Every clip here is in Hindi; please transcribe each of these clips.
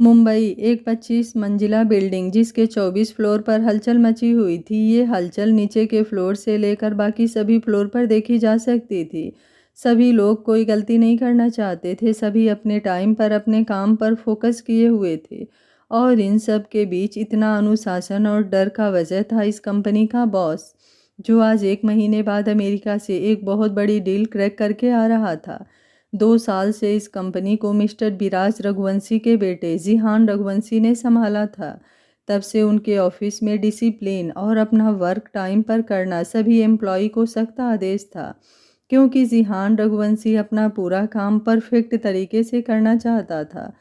मुंबई एक 25 मंजिला बिल्डिंग जिसके 24 फ्लोर पर हलचल मची हुई थी। ये हलचल नीचे के फ्लोर से लेकर बाकी सभी फ्लोर पर देखी जा सकती थी। सभी लोग कोई गलती नहीं करना चाहते थे, सभी अपने टाइम पर अपने काम पर फोकस किए हुए थे। और इन सब के बीच इतना अनुशासन और डर का वजह था इस कंपनी का बॉस, जो आज 1 महीने बाद अमेरिका से एक बहुत बड़ी डील क्रैक करके आ रहा था। 2 साल से इस कंपनी को मिस्टर बिराज रघुवंशी के बेटे जिहान रघुवंशी ने संभाला था। तब से उनके ऑफिस में डिसिप्लिन और अपना वर्क टाइम पर करना सभी एम्प्लॉय को सख्त आदेश था, क्योंकि जिहान रघुवंशी अपना पूरा काम परफेक्ट तरीके से करना चाहता था।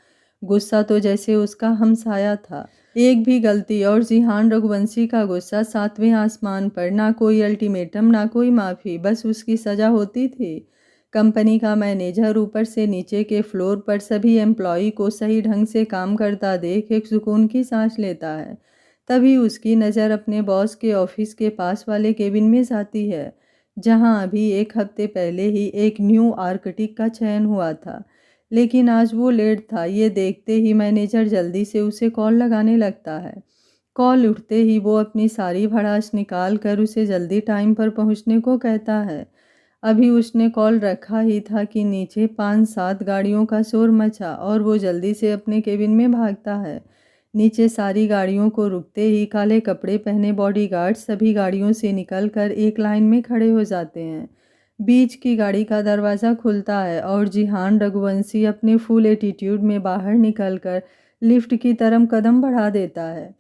गुस्सा तो जैसे उसका हमसाया था, एक भी गलती और जिहान रघुवंशी का गुस्सा 7वें आसमान पर। ना कोई अल्टीमेटम, ना कोई माफ़ी, बस उसकी सज़ा होती थी। कंपनी का मैनेजर ऊपर से नीचे के फ्लोर पर सभी एम्प्लॉय को सही ढंग से काम करता देख एक सुकून की सांस लेता है। तभी उसकी नज़र अपने बॉस के ऑफिस के पास वाले केबिन में जाती है, जहां अभी 1 हफ्ते पहले ही एक न्यू आर्किटेक्ट का चयन हुआ था। लेकिन आज वो लेट था। ये देखते ही मैनेजर जल्दी से उसे कॉल लगाने लगता है। कॉल उठते ही वो अपनी सारी भड़ास निकाल कर उसे जल्दी टाइम पर पहुंचने को कहता है। अभी उसने कॉल रखा ही था कि नीचे 5-7 गाड़ियों का शोर मचा और वो जल्दी से अपने केबिन में भागता है। नीचे सारी गाड़ियों को रुकते ही काले कपड़े पहने बॉडीगार्ड सभी गाड़ियों से निकलकर एक लाइन में खड़े हो जाते हैं। बीच की गाड़ी का दरवाज़ा खुलता है और जिहान रघुवंशी अपने फुल एटीट्यूड में बाहर निकलकर लिफ्ट की तरफ कदम बढ़ा देता है।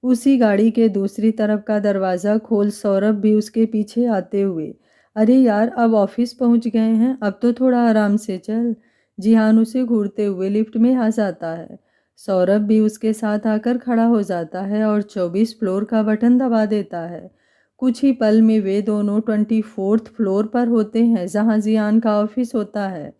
उसी गाड़ी के दूसरी तरफ का दरवाज़ा खोल सौरभ भी उसके पीछे आते हुए, अरे यार अब ऑफिस पहुंच गए हैं, अब तो थोड़ा आराम से चल। जिहान उसे घूरते हुए लिफ्ट में आ जाता है। सौरभ भी उसके साथ आकर खड़ा हो जाता है और 24 फ्लोर का बटन दबा देता है। कुछ ही पल में वे दोनों 24th फ्लोर पर होते हैं, जहां जिहान का ऑफिस होता है।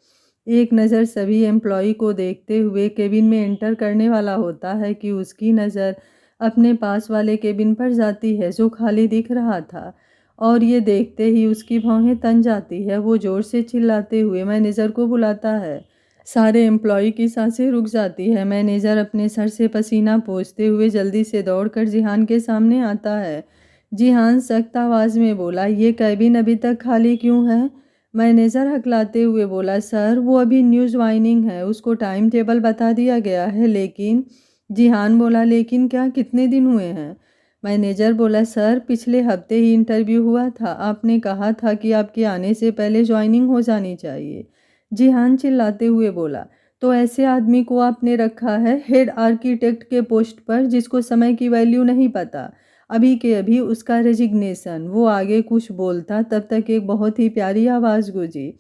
एक नज़र सभी एम्प्लॉय को देखते हुए केबिन में एंटर करने वाला होता है कि उसकी नज़र अपने पास वाले केबिन पर जाती है, जो खाली दिख रहा था। और ये देखते ही उसकी भौहें तन जाती है। वो जोर से चिल्लाते हुए मैनेजर को बुलाता है। सारे एम्प्लॉय की सांसें रुक जाती है। मैनेजर अपने सर से पसीना पोंछते हुए जल्दी से दौड़कर जिहान के सामने आता है। जिहान सख्त आवाज़ में बोला, ये कैबिन अभी तक खाली क्यों है? मैनेजर हकलाते हुए बोला, सर वो अभी न्यूज़ वाइनिंग है, उसको टाइम टेबल बता दिया गया है। लेकिन जिहान बोला, लेकिन क्या, कितने दिन हुए हैं? मैनेजर बोला, सर पिछले हफ्ते ही इंटरव्यू हुआ था, आपने कहा था कि आपके आने से पहले ज्वाइनिंग हो जानी चाहिए। जिहान चिल्लाते हुए बोला, तो ऐसे आदमी को आपने रखा है हेड आर्किटेक्ट के पोस्ट पर, जिसको समय की वैल्यू नहीं पता। अभी के अभी उसका रेजिग्नेशन। वो आगे कुछ बोलता तब तक एक बहुत ही प्यारी आवाज़ गूंजी।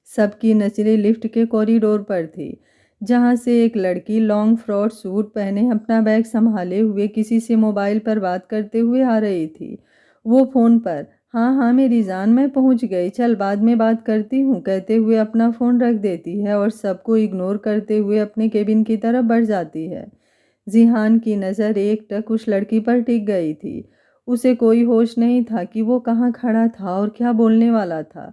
सबकी नज़रें लिफ्ट के कॉरिडोर पर थी, जहां से एक लड़की लॉन्ग फ्रॉक सूट पहने अपना बैग संभाले हुए किसी से मोबाइल पर बात करते हुए आ रही थी। वो फ़ोन पर, हाँ हाँ मेरी जान मैं पहुंच गई, चल बाद में बात करती हूँ, कहते हुए अपना फ़ोन रख देती है और सबको इग्नोर करते हुए अपने केबिन की तरफ बढ़ जाती है। जिहान की नज़र एकटक उस लड़की पर टिक गई थी। उसे कोई होश नहीं था कि वो कहाँ खड़ा था और क्या बोलने वाला था।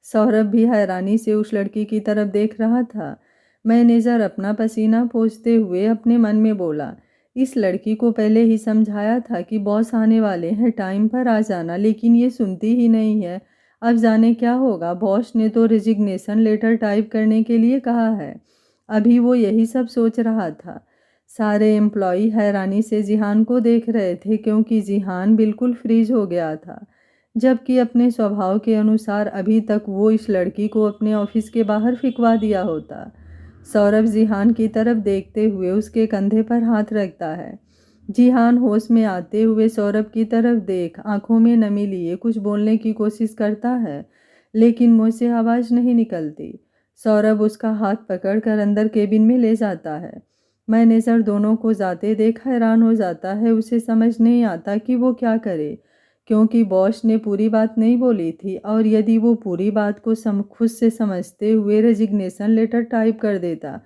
सौरभ भी हैरानी से उस लड़की की तरफ देख रहा था। मैनेजर अपना पसीना पोंछते हुए अपने मन में बोला, इस लड़की को पहले ही समझाया था कि बॉस आने वाले हैं, टाइम पर आ जाना, लेकिन ये सुनती ही नहीं है। अब जाने क्या होगा। बॉस ने तो रेजिग्नेशन लेटर टाइप करने के लिए कहा है। अभी वो यही सब सोच रहा था। सारे एम्प्लॉय हैरानी से जिहान को देख रहे थे, क्योंकि जिहान बिल्कुल फ्रीज हो गया था, जबकि अपने स्वभाव के अनुसार अभी तक वो इस लड़की को अपने ऑफिस के बाहर फिकवा दिया होता। सौरभ जिहान की तरफ देखते हुए उसके कंधे पर हाथ रखता है। जिहान होश में आते हुए सौरभ की तरफ देख आंखों में नमी लिए कुछ बोलने की कोशिश करता है, लेकिन मुंह से आवाज़ नहीं निकलती। सौरभ उसका हाथ पकड़कर अंदर केबिन में ले जाता है। मैनेजर दोनों को जाते देख हैरान हो जाता है। उसे समझ नहीं आता कि वो क्या करे, क्योंकि बॉस ने पूरी बात नहीं बोली थी, और यदि वो पूरी बात को खुद से समझते हुए रेजिग्नेशन लेटर टाइप कर देता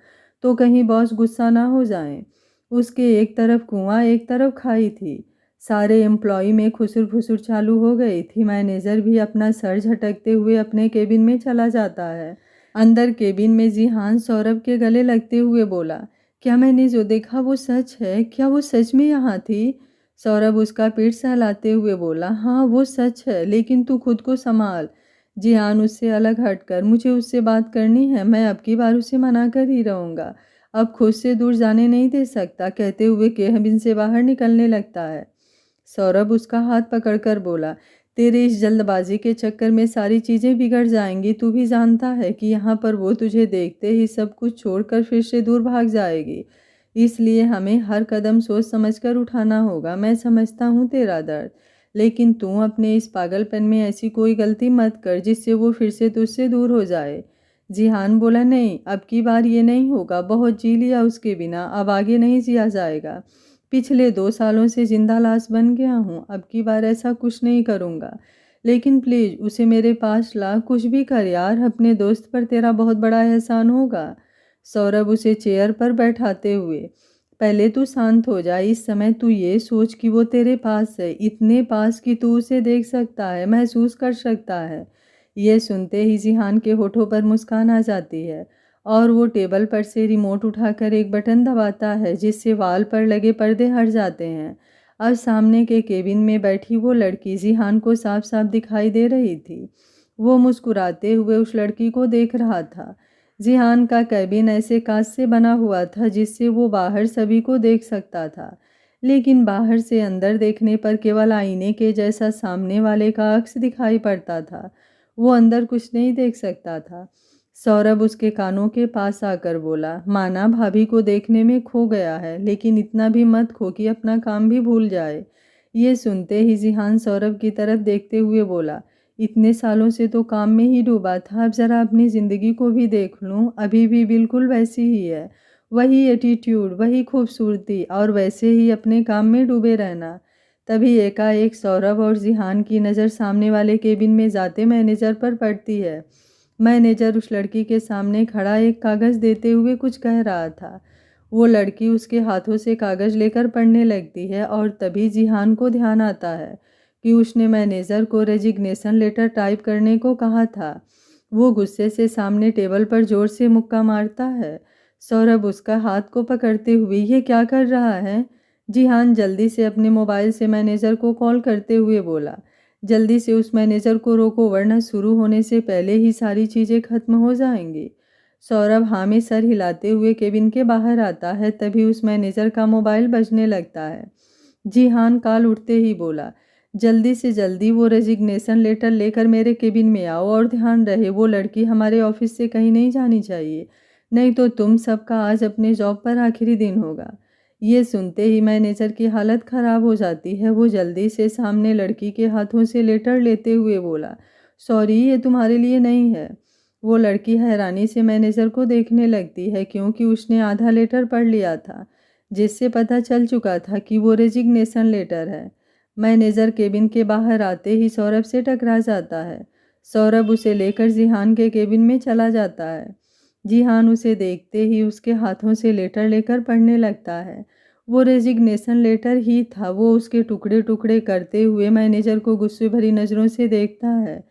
तो कहीं बॉस गुस्सा ना हो जाएं। उसके एक तरफ कुआं एक तरफ खाई थी। सारे एम्प्लॉय में खुसुर फुसुर चालू हो गई थी। मैनेजर भी अपना सर झटकते हुए अपने केबिन में चला जाता है। अंदर केबिन में जिहान सौरभ के गले लगते हुए बोला, क्या मैंने जो देखा वो सच है? क्या वो सच में यहाँ थी? सौरभ उसका पीठ सहलाते हुए बोला, हाँ वो सच है, लेकिन तू खुद को संभाल। जिहान उससे अलग हटकर, मुझे उससे बात करनी है, मैं अब की बार उसे मना कर ही रहूँगा, अब खुद से दूर जाने नहीं दे सकता, कहते हुए केबिन से बाहर निकलने लगता है। सौरभ उसका हाथ पकड़कर बोला, तेरे इस जल्दबाजी के चक्कर में सारी चीज़ें बिगड़ जाएंगी। तू भी जानता है कि यहाँ पर वो तुझे देखते ही सब कुछ छोड़कर फिर से दूर भाग जाएगी। इसलिए हमें हर कदम सोच समझकर उठाना होगा। मैं समझता हूँ तेरा दर्द, लेकिन तू अपने इस पागलपन में ऐसी कोई गलती मत कर जिससे वो फिर से तुझसे दूर हो जाए। जिहान बोला, नहीं, अब की बार ये नहीं होगा। बहुत जी लिया उसके बिना, अब आगे नहीं जिया जाएगा। पिछले 2 सालों से जिंदा लाश बन गया हूँ, अब की बार ऐसा कुछ नहीं करूँगा। लेकिन प्लीज़ उसे मेरे पास ला, कुछ भी कर यार, अपने दोस्त पर तेरा बहुत बड़ा एहसान होगा। सौरभ उसे चेयर पर बैठाते हुए, पहले तू शांत हो जा। इस समय तू ये सोच कि वो तेरे पास है, इतने पास कि तू उसे देख सकता है, महसूस कर सकता है। ये सुनते ही जिहान के होठों पर मुस्कान आ जाती है और वो टेबल पर से रिमोट उठाकर एक बटन दबाता है जिससे वॉल पर लगे पर्दे हट जाते हैं। अब सामने के केबिन में बैठी वो लड़की जिहान को साफ साफ दिखाई दे रही थी। वो मुस्कुराते हुए उस लड़की को देख रहा था। जिहान का केबिन ऐसे कांच से बना हुआ था जिससे वो बाहर सभी को देख सकता था, लेकिन बाहर से अंदर देखने पर केवल आईने के जैसा सामने वाले का अक्स दिखाई पड़ता था। वो अंदर कुछ नहीं देख सकता था। सौरभ उसके कानों के पास आकर बोला, माना भाभी को देखने में खो गया है, लेकिन इतना भी मत खो कि अपना काम भी भूल जाए। ये सुनते ही जिहान सौरभ की तरफ देखते हुए बोला, इतने सालों से तो काम में ही डूबा था, अब जरा अपनी ज़िंदगी को भी देख लूँ, अभी भी बिल्कुल वैसी ही है। वही एटीट्यूड, वही खूबसूरती और वैसे ही अपने काम में डूबे रहना। तभी एकाएक सौरभ और जिहान की नज़र सामने वाले केबिन में जाते मैनेजर पर पड़ती है। मैनेजर उस लड़की के सामने खड़ा एक कागज़ देते हुए कुछ कह रहा था। वो लड़की उसके हाथों से कागज़ लेकर पढ़ने लगती है और तभी जिहान को ध्यान आता है कि उसने मैनेजर को रेजिग्नेशन लेटर टाइप करने को कहा था। वो गुस्से से सामने टेबल पर जोर से मुक्का मारता है। सौरभ उसका हाथ को पकड़ते हुए, ये क्या कर रहा है? जिहान जल्दी से अपने मोबाइल से मैनेजर को कॉल करते हुए बोला, जल्दी से उस मैनेजर को रोको, वरना शुरू होने से पहले ही सारी चीज़ें खत्म हो जाएंगी। सौरभ हाँ में सर हिलाते हुए केबिन के बाहर आता है। तभी उस मैनेजर का मोबाइल बजने लगता है। जिहान काल उठते ही बोला, जल्दी से जल्दी वो रेजिग्नेशन लेटर लेकर मेरे केबिन में आओ और ध्यान रहे वो लड़की हमारे ऑफिस से कहीं नहीं जानी चाहिए, नहीं तो तुम सबका आज अपने जॉब पर आखिरी दिन होगा। ये सुनते ही मैनेजर की हालत ख़राब हो जाती है। वो जल्दी से सामने लड़की के हाथों से लेटर लेते हुए बोला, सॉरी, ये तुम्हारे लिए नहीं है। वो लड़की हैरानी से मैनेजर को देखने लगती है क्योंकि उसने आधा लेटर पढ़ लिया था, जिससे पता चल चुका था कि वो रेजिग्नेशन लेटर है। मैनेजर केबिन के बाहर आते ही सौरभ से टकरा जाता है। सौरभ उसे लेकर जिहान के केबिन में चला जाता है। जिहान उसे देखते ही उसके हाथों से लेटर लेकर पढ़ने लगता है। वो रेजिग्नेशन लेटर ही था। वो उसके टुकड़े टुकड़े करते हुए मैनेजर को गुस्से भरी नज़रों से देखता है।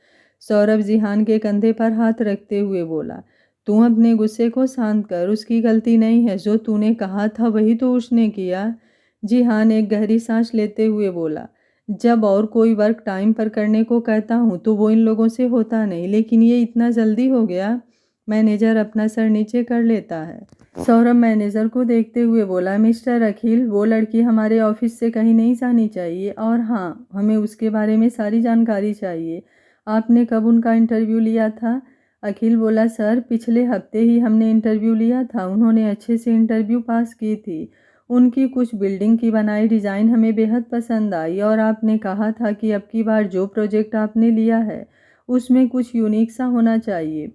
सौरभ जिहान के कंधे पर हाथ रखते हुए बोला, तू अपने गुस्से को शांत कर, उसकी गलती नहीं है, जो तूने कहा था वही तो उसने किया। जिहान एक गहरी सांस लेते हुए बोला, जब और कोई वर्क टाइम पर करने को कहता हूँ तो वो इन लोगों से होता नहीं, लेकिन ये इतना जल्दी हो गया। मैनेजर अपना सर नीचे कर लेता है। सौरभ मैनेजर को देखते हुए बोला, मिस्टर अखिल, वो लड़की हमारे ऑफिस से कहीं नहीं जानी चाहिए और हाँ, हमें उसके बारे में सारी जानकारी चाहिए। आपने कब उनका इंटरव्यू लिया था? अखिल बोला, सर पिछले हफ्ते ही हमने इंटरव्यू लिया था। उन्होंने अच्छे से इंटरव्यू पास की थी। उनकी कुछ बिल्डिंग की बनाई डिज़ाइन हमें बेहद पसंद आई और आपने कहा था कि अब की बार जो प्रोजेक्ट आपने लिया है उसमें कुछ यूनिक सा होना चाहिए।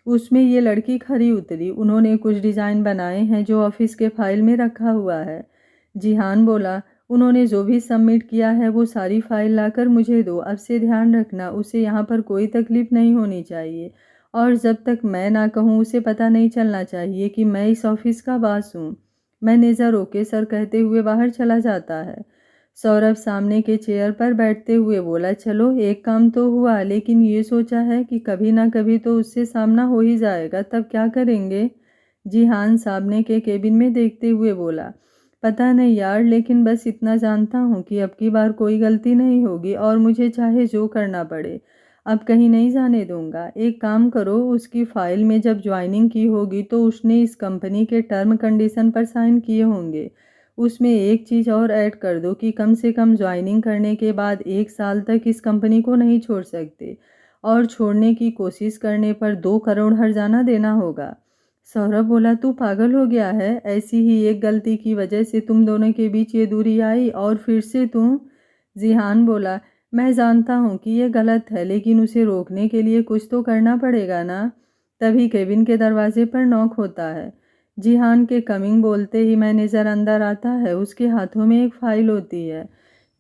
उसमें ये लड़की खरी उतरी। उन्होंने कुछ डिज़ाइन बनाए हैं जो ऑफिस के फाइल में रखा हुआ है। जिहान बोला, उन्होंने जो भी सबमिट किया है वो सारी फाइल लाकर मुझे दो। अब से ध्यान रखना, उसे यहाँ पर कोई तकलीफ़ नहीं होनी चाहिए और जब तक मैं ना कहूँ उसे पता नहीं चलना चाहिए कि मैं इस ऑफिस का बॉस हूँ। मैनेजर ओके सर कहते हुए बाहर चला जाता है। सौरभ सामने के चेयर पर बैठते हुए बोला, चलो एक काम तो हुआ, लेकिन ये सोचा है कि कभी ना कभी तो उससे सामना हो ही जाएगा, तब क्या करेंगे? जिहान सामने के केबिन में देखते हुए बोला, पता नहीं यार, लेकिन बस इतना जानता हूँ कि अब की बार कोई गलती नहीं होगी और मुझे चाहे जो करना पड़े अब कहीं नहीं जाने दूंगा। एक काम करो, उसकी फाइल में जब ज्वाइनिंग की होगी तो उसने इस कंपनी के टर्म कंडीशन पर साइन किए होंगे। उसमें एक चीज़ और ऐड कर दो कि कम से कम ज्वाइनिंग करने के बाद 1 साल तक इस कंपनी को नहीं छोड़ सकते और छोड़ने की कोशिश करने पर 2 करोड़ हर्जाना देना होगा। सौरभ बोला, तू पागल हो गया है? ऐसी ही एक गलती की वजह से तुम दोनों के बीच ये दूरी आई और फिर से तुम। जिहान बोला, मैं जानता हूँ कि ये गलत है, लेकिन उसे रोकने के लिए कुछ तो करना पड़ेगा ना। तभी केबिन के दरवाजे पर नॉक होता है। जिहान के कमिंग बोलते ही मैनेजर अंदर आता है। उसके हाथों में एक फाइल होती है।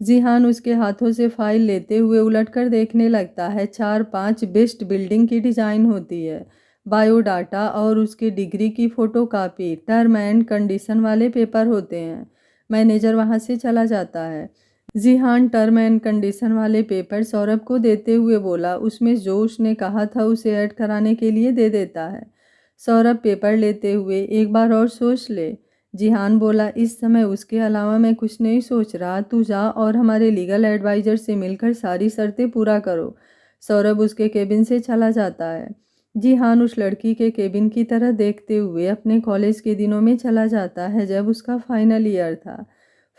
जिहान उसके हाथों से फाइल लेते हुए उलटकर देखने लगता है। 4-5 बेस्ट बिल्डिंग की डिज़ाइन होती है, बायोडाटा और उसकी डिग्री की फ़ोटोकॉपी, टर्म एंड कंडीशन वाले पेपर होते हैं। मैनेजर वहाँ से चला जाता है। जिहान टर्म एंड कंडीशन वाले पेपर सौरभ को देते हुए बोला, उसमें जो उसने कहा था उसे ऐड कराने के लिए दे देता है। सौरभ पेपर लेते हुए, एक बार और सोच ले। जिहान बोला, इस समय उसके अलावा मैं कुछ नहीं सोच रहा, तू जा और हमारे लीगल एडवाइज़र से मिलकर सारी शर्तें पूरा करो। सौरभ उसके केबिन से चला जाता है। जिहान उस लड़की के केबिन की तरह देखते हुए अपने कॉलेज के दिनों में चला जाता है जब उसका फाइनल ईयर था।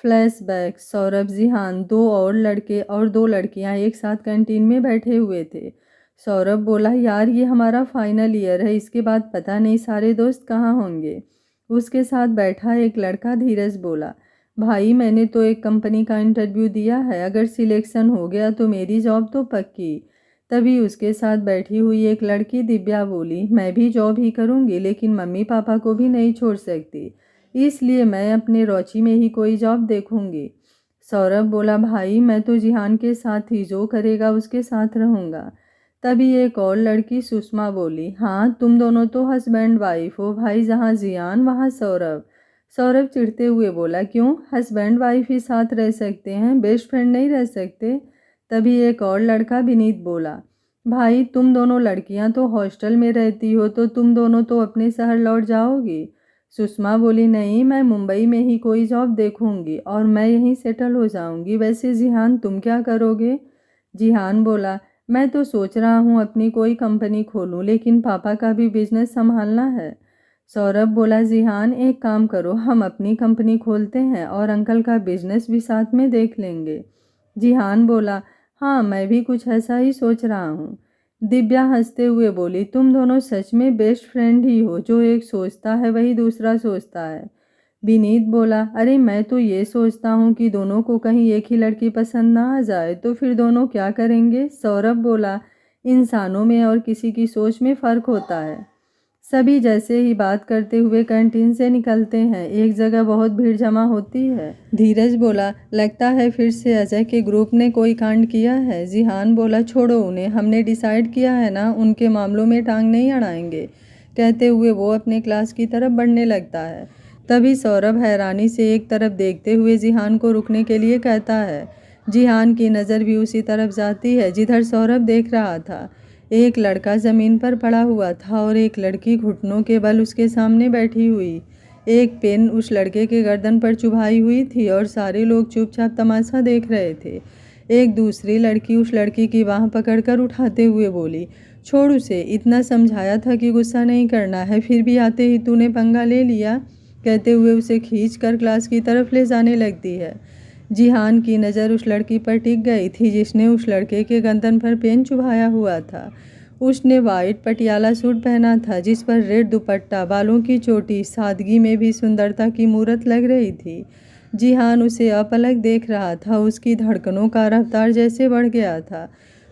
फ्लैशबैक, सौरभ, जिहान, 2 और लड़के और 2 लड़कियां एक साथ कैंटीन में बैठे हुए थे। सौरभ बोला, यार ये हमारा फाइनल ईयर है, इसके बाद पता नहीं सारे दोस्त कहाँ होंगे। उसके साथ बैठा एक लड़का धीरज बोला, भाई मैंने तो एक कंपनी का इंटरव्यू दिया है, अगर सिलेक्शन हो गया तो मेरी जॉब तो पक्की। तभी उसके साथ बैठी हुई एक लड़की दिव्या बोली, मैं भी जॉब ही करूँगी, लेकिन मम्मी पापा को भी नहीं छोड़ सकती, इसलिए मैं अपने रोची में ही कोई जॉब देखूंगी। सौरभ बोला, भाई मैं तो जिहान के साथ ही जो करेगा उसके साथ रहूँगा। तभी एक और लड़की सुषमा बोली, हाँ तुम दोनों तो हस्बैंड वाइफ हो भाई, जहाँ जिहान वहाँ सौरभ। सौरभ चिढ़ते हुए बोला, क्यों, हस्बैंड वाइफ ही साथ रह सकते हैं, बेस्ट फ्रेंड नहीं रह सकते? तभी एक और लड़का विनीत बोला, भाई तुम दोनों लड़कियां तो हॉस्टल में रहती हो, तो तुम दोनों तो अपने शहर लौट जाओगी। सुषमा बोली, नहीं मैं मुंबई में ही कोई जॉब देखूंगी और मैं यहीं सेटल हो जाऊंगी। वैसे जिहान तुम क्या करोगे? जिहान बोला, मैं तो सोच रहा हूँ अपनी कोई कंपनी खोलूँ, लेकिन पापा का भी बिजनेस संभालना है। सौरभ बोला, जिहान एक काम करो, हम अपनी कंपनी खोलते हैं और अंकल का बिजनेस भी साथ में देख लेंगे। जिहान बोला, हाँ मैं भी कुछ ऐसा ही सोच रहा हूँ। दिव्या हंसते हुए बोली, तुम दोनों सच में बेस्ट फ्रेंड ही हो, जो एक सोचता है वही दूसरा सोचता है। विनीत बोला, अरे मैं तो ये सोचता हूँ कि दोनों को कहीं एक ही लड़की पसंद ना आ जाए तो फिर दोनों क्या करेंगे। सौरभ बोला, इंसानों में और किसी की सोच में फ़र्क होता है। सभी जैसे ही बात करते हुए कैंटीन से निकलते हैं। एक जगह बहुत भीड़ जमा होती है। धीरज बोला, लगता है फिर से अजय के ग्रुप ने कोई कांड किया है। जिहान बोला, छोड़ो उन्हें, हमने डिसाइड किया है ना, उनके मामलों में टांग नहीं अड़ाएंगे। कहते हुए वो अपने क्लास की तरफ बढ़ने लगता है। तभी सौरभ हैरानी से एक तरफ देखते हुए जिहान को रुकने के लिए कहता है। जिहान की नज़र भी उसी तरफ जाती है जिधर सौरभ देख रहा था। एक लड़का ज़मीन पर पड़ा हुआ था और एक लड़की घुटनों के बल उसके सामने बैठी हुई। एक पेन उस लड़के के गर्दन पर चुभाई हुई थी और सारे लोग चुपचाप तमाशा देख रहे थे। एक दूसरी लड़की उस लड़की की बाह पकड़कर उठाते हुए बोली, छोड़ उसे, इतना समझाया था कि गुस्सा नहीं करना है, फिर भी आते ही तूने पंगा ले लिया। कहते हुए उसे खींचकर क्लास की तरफ ले जाने लगती है। जिहान की नज़र उस लड़की पर टिक गई थी जिसने उस लड़के के गर्दन पर पेन चुभाया हुआ था। उसने वाइट पटियाला सूट पहना था जिस पर रेड दुपट्टा, बालों की चोटी, सादगी में भी सुंदरता की मूरत लग रही थी। जिहान उसे अपलक देख रहा था। उसकी धड़कनों का रफ्तार जैसे बढ़ गया था।